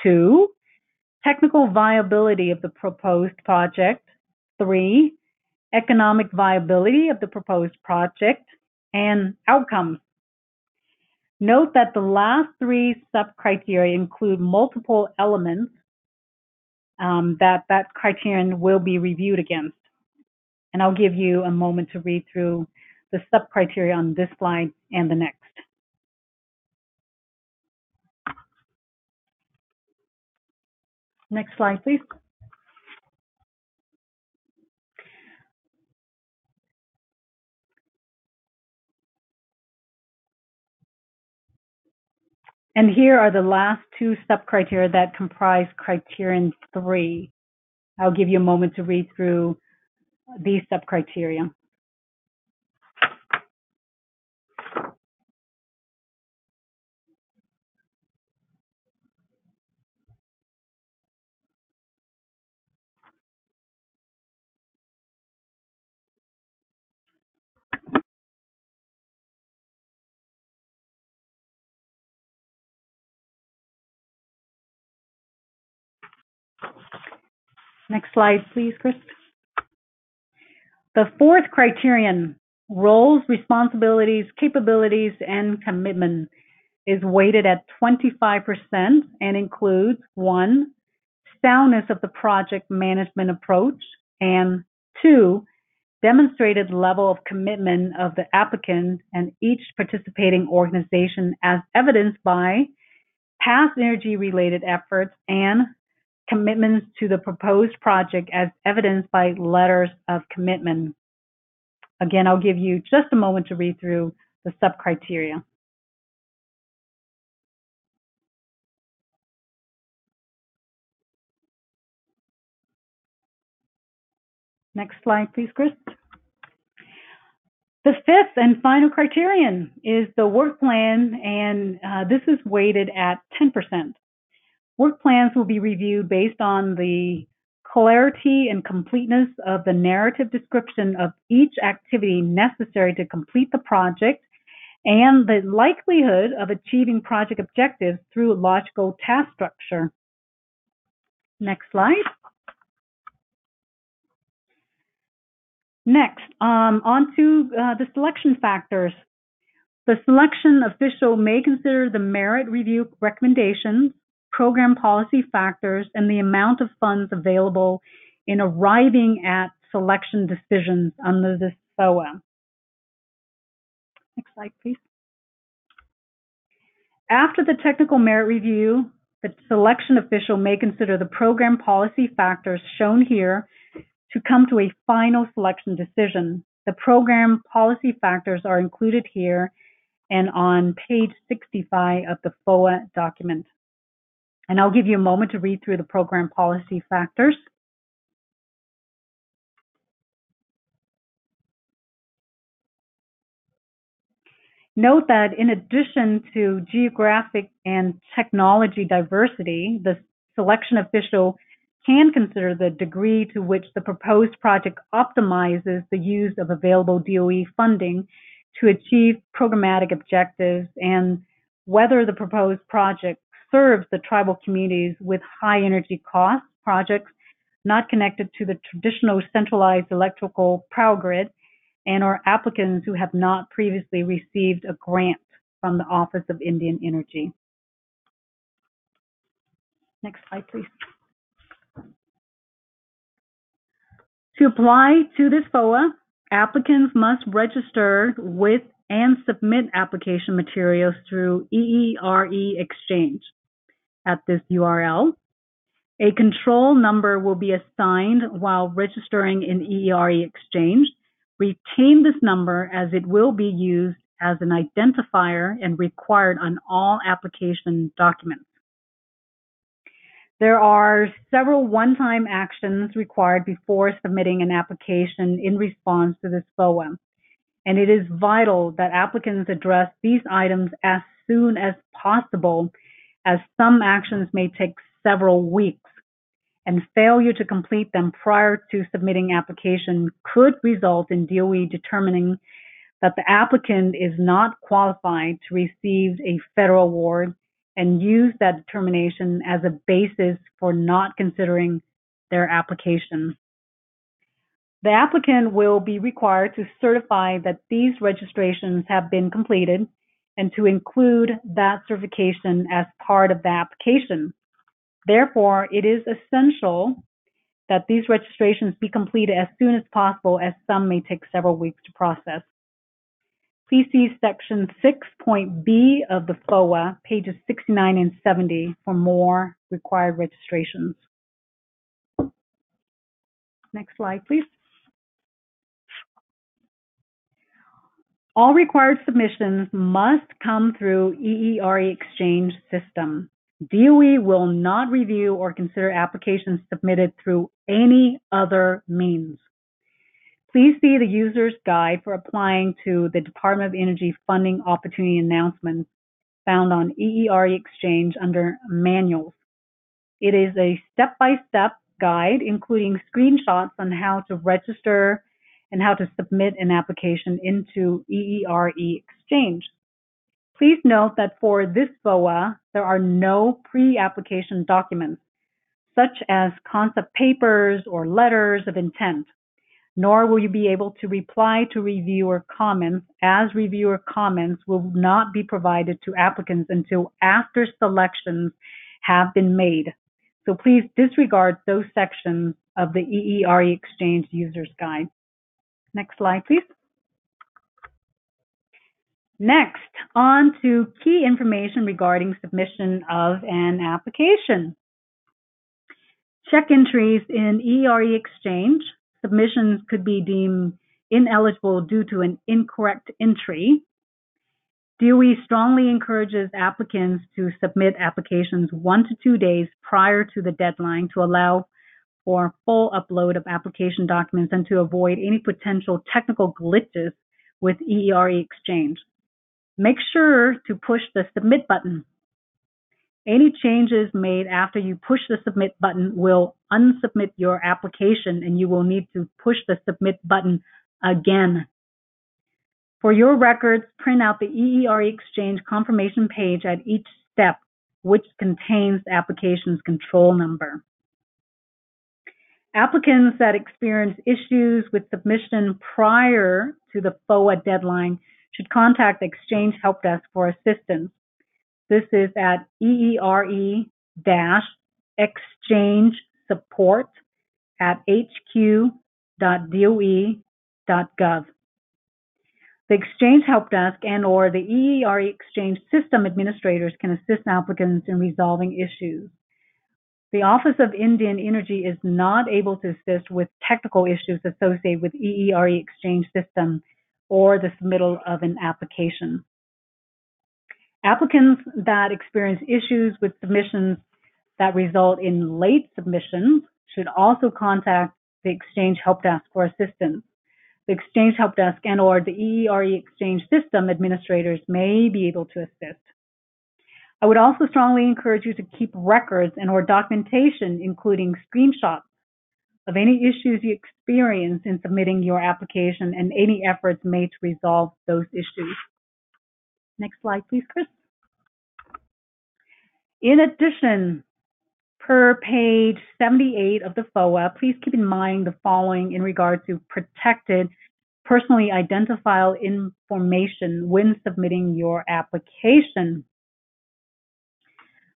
2, technical viability of the proposed project, 3, economic viability of the proposed project, and outcomes. Note that the last 3 sub-criteria include multiple elements that criterion will be reviewed against. And I'll give you a moment to read through the sub-criteria on this slide and the next. Next slide, please. And here are the last 2 sub-criteria that comprise criterion 3. I'll give you a moment to read through these sub-criteria. Next slide, please, Chris. The fourth criterion, roles, responsibilities, capabilities, and commitment, is weighted at 25% and includes 1, soundness of the project management approach, and 2, demonstrated level of commitment of the applicant and each participating organization as evidenced by past energy-related efforts and commitments to the proposed project as evidenced by letters of commitment. Again, I'll give you just a moment to read through the sub-criteria. Next slide, please, Chris. The fifth and final criterion is the work plan, and this is weighted at 10%. Work plans will be reviewed based on the clarity and completeness of the narrative description of each activity necessary to complete the project and the likelihood of achieving project objectives through logical task structure. Next slide. Next, on to the selection factors. The selection official may consider the merit review recommendations, program policy factors, and the amount of funds available in arriving at selection decisions under this FOA. Next slide, please. After the technical merit review, the selection official may consider the program policy factors shown here to come to a final selection decision. The program policy factors are included here and on page 65 of the FOA document. And I'll give you a moment to read through the program policy factors. Note that in addition to geographic and technology diversity, the selection official can consider the degree to which the proposed project optimizes the use of available DOE funding to achieve programmatic objectives and whether the proposed project serves the tribal communities with high energy cost projects not connected to the traditional centralized electrical power grid and or applicants who have not previously received a grant from the Office of Indian Energy. Next slide, please. To apply to this FOA, applicants must register with and submit application materials through EERE Exchange at this URL. A control number will be assigned while registering in EERE Exchange. Retain this number as it will be used as an identifier and required on all application documents. There are several one-time actions required before submitting an application in response to this FOA, and it is vital that applicants address these items as soon as possible, as some actions may take several weeks, and failure to complete them prior to submitting application could result in DOE determining that the applicant is not qualified to receive a federal award and use that determination as a basis for not considering their application. The applicant will be required to certify that these registrations have been completed and to include that certification as part of the application. Therefore, it is essential that these registrations be completed as soon as possible, as some may take several weeks to process. Please see section 6.B of the FOA, pages 69 and 70 for more required registrations. Next slide, please. All required submissions must come through EERE Exchange system. DOE will not review or consider applications submitted through any other means. Please see the user's guide for applying to the Department of Energy funding opportunity announcements found on EERE Exchange under Manuals. It is a step-by-step guide including screenshots on how to register and how to submit an application into EERE Exchange. Please note that for this FOA, there are no pre-application documents. such as concept papers or letters of intent, nor will you be able to reply to reviewer comments, as reviewer comments will not be provided to applicants until after selections have been made. So please disregard those sections of the EERE Exchange User's Guide. Next slide, please. Next, on to key information regarding submission of an application. Check entries in EERE Exchange. Submissions could be deemed ineligible due to an incorrect entry. DOE strongly encourages applicants to submit applications 1 to 2 days prior to the deadline to allow for full upload of application documents and to avoid any potential technical glitches with EERE Exchange. Make sure to push the submit button. Any changes made after you push the submit button will unsubmit your application, and you will need to push the submit button again. For your records, print out the EERE Exchange confirmation page at each step, which contains the application's control number. Applicants that experience issues with submission prior to the FOA deadline should contact the Exchange Help Desk for assistance. This is at EERE-exchange support@hq.doe.gov. The Exchange Help Desk and/or the EERE Exchange System administrators can assist applicants in resolving issues. The Office of Indian Energy is not able to assist with technical issues associated with EERE Exchange System or the submittal of an application. Applicants that experience issues with submissions that result in late submissions should also contact the Exchange Help Desk for assistance. The Exchange Help Desk and/or the EERE Exchange System administrators may be able to assist. I would also strongly encourage you to keep records and/or documentation, including screenshots of any issues you experience in submitting your application and any efforts made to resolve those issues. Next slide, please, Chris. In addition, per page 78 of the FOA, please keep in mind the following in regard to protected personally identifiable information when submitting your application.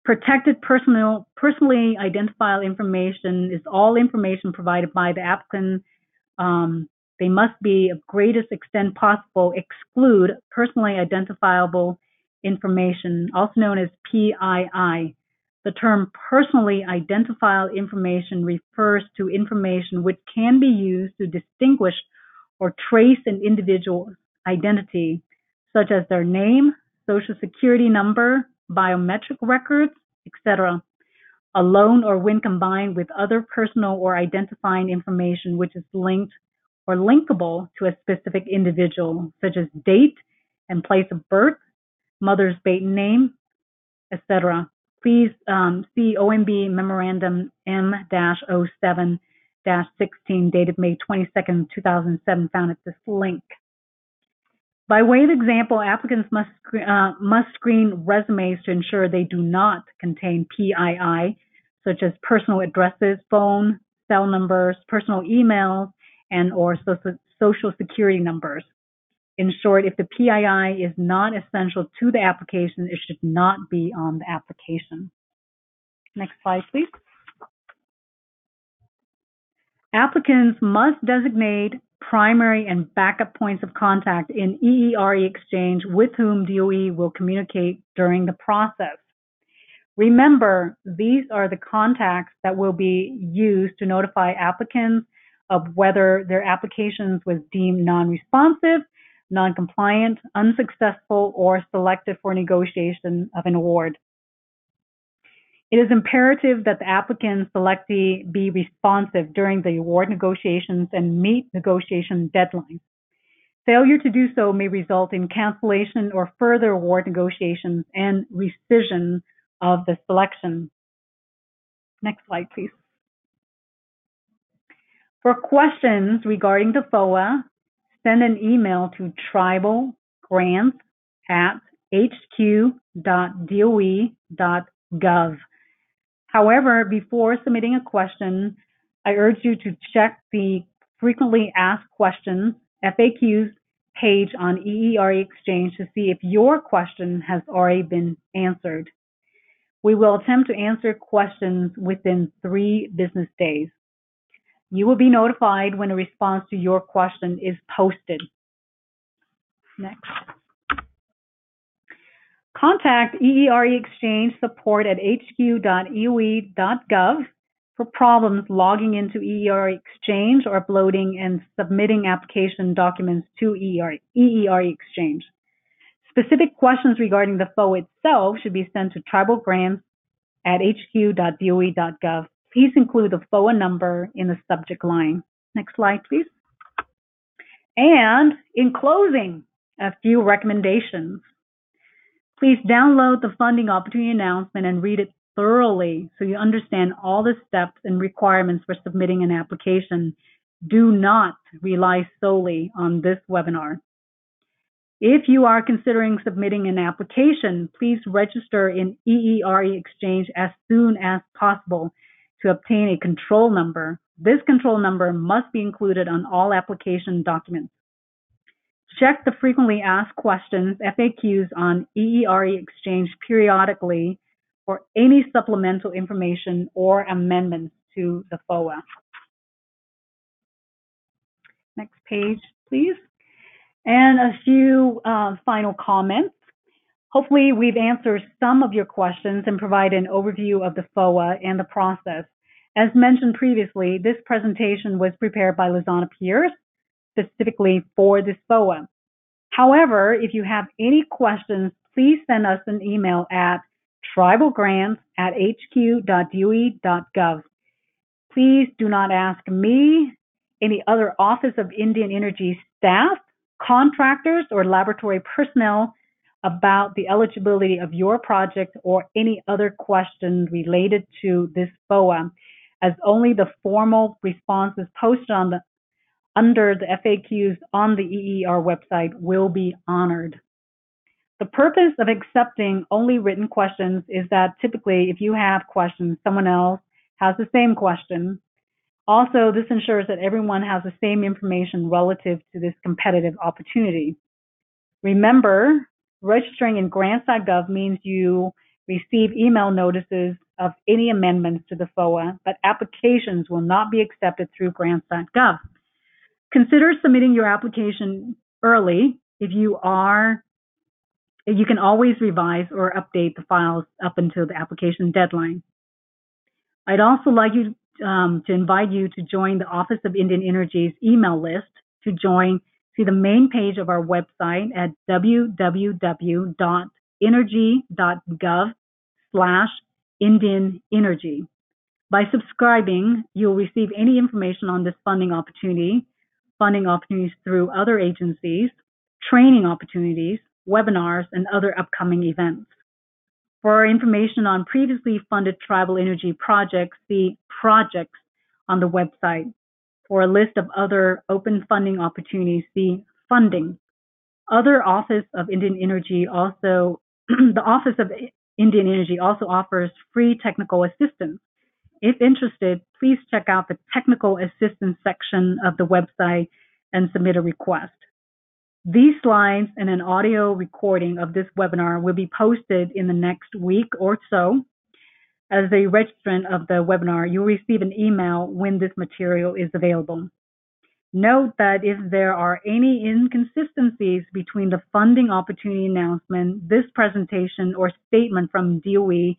Protected personally identifiable information is all information provided by the applicant. They must be of greatest extent possible exclude personally identifiable information, also known as PII. The term personally identifiable information refers to information which can be used to distinguish or trace an individual's identity, such as their name, social security number, biometric records, etc., alone or when combined with other personal or identifying information which is linked or linkable to a specific individual, such as date and place of birth, mother's maiden name, etc. Please see OMB Memorandum M-07-16 dated May 22nd, 2007, found at this link. By way of example, applicants must screen resumes to ensure they do not contain PII, such as personal addresses, phone, cell numbers, personal emails, and/or social security numbers. In short, if the PII is not essential to the application, it should not be on the application. Next slide, please. Applicants must designate primary and backup points of contact in EERE Exchange with whom DOE will communicate during the process. Remember, these are the contacts that will be used to notify applicants of whether their applications was deemed non-responsive, non-compliant, unsuccessful, or selected for negotiation of an award. It is imperative that the applicant selectee be responsive during the award negotiations and meet negotiation deadlines. Failure to do so may result in cancellation or further award negotiations and rescission of the selection. Next slide, please. For questions regarding the FOA, send an email to tribalgrants@hq.doe.gov. However, before submitting a question, I urge you to check the frequently asked questions FAQs page on EERE Exchange to see if your question has already been answered. We will attempt to answer questions within 3 business days. You will be notified when a response to your question is posted. Next. Contact EERE Exchange support at hq.eoe.gov for problems logging into EERE Exchange or uploading and submitting application documents to EERE Exchange. Specific questions regarding the FOA itself should be sent to tribalgrants@hq.doe.gov. Please include the FOA number in the subject line. Next slide, please. And in closing, a few recommendations. Please download the funding opportunity announcement and read it thoroughly so you understand all the steps and requirements for submitting an application. Do not rely solely on this webinar. If you are considering submitting an application, please register in EERE Exchange as soon as possible to obtain a control number. This control number must be included on all application documents. Check the frequently asked questions, FAQs, on EERE Exchange periodically for any supplemental information or amendments to the FOA. Next page, please. And a few final comments. Hopefully, we've answered some of your questions and provided an overview of the FOA and the process. As mentioned previously, this presentation was prepared by Lizana Pierce specifically for this FOA. However, if you have any questions, please send us an email at tribalgrants@hq.doe.gov. Please do not ask me, any other Office of Indian Energy staff, contractors, or laboratory personnel about the eligibility of your project or any other questions related to this FOA, as only the formal responses posted under the FAQs on the EER website will be honored. The purpose of accepting only written questions is that typically if you have questions, someone else has the same question. Also, this ensures that everyone has the same information relative to this competitive opportunity. Remember, registering in grants.gov means you receive email notices of any amendments to the FOA, but applications will not be accepted through grants.gov. Consider submitting your application early. If you can always revise or update the files up until the application deadline. I'd also like to invite you to join the Office of Indian Energy's email list. To join, see the main page of our website at www.energy.gov/Indian Energy. By subscribing, you'll receive any information on this funding opportunities through other agencies, training opportunities, webinars, and other upcoming events. For information on previously funded tribal energy projects, see projects on the website. For a list of other open funding opportunities, see funding. The Office of Indian Energy also offers free technical assistance. If interested, please check out the technical assistance section of the website and submit a request. These slides and an audio recording of this webinar will be posted in the next week or so. As a registrant of the webinar, you'll receive an email when this material is available. Note that if there are any inconsistencies between the funding opportunity announcement, this presentation, or statement from DOE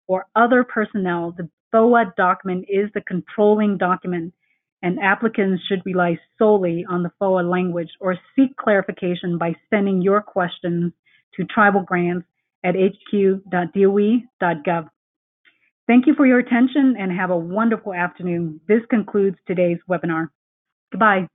or other personnel, the FOA document is the controlling document, and applicants should rely solely on the FOA language or seek clarification by sending your questions to tribalgrants@hq.doe.gov. Thank you for your attention and have a wonderful afternoon. This concludes today's webinar. Goodbye.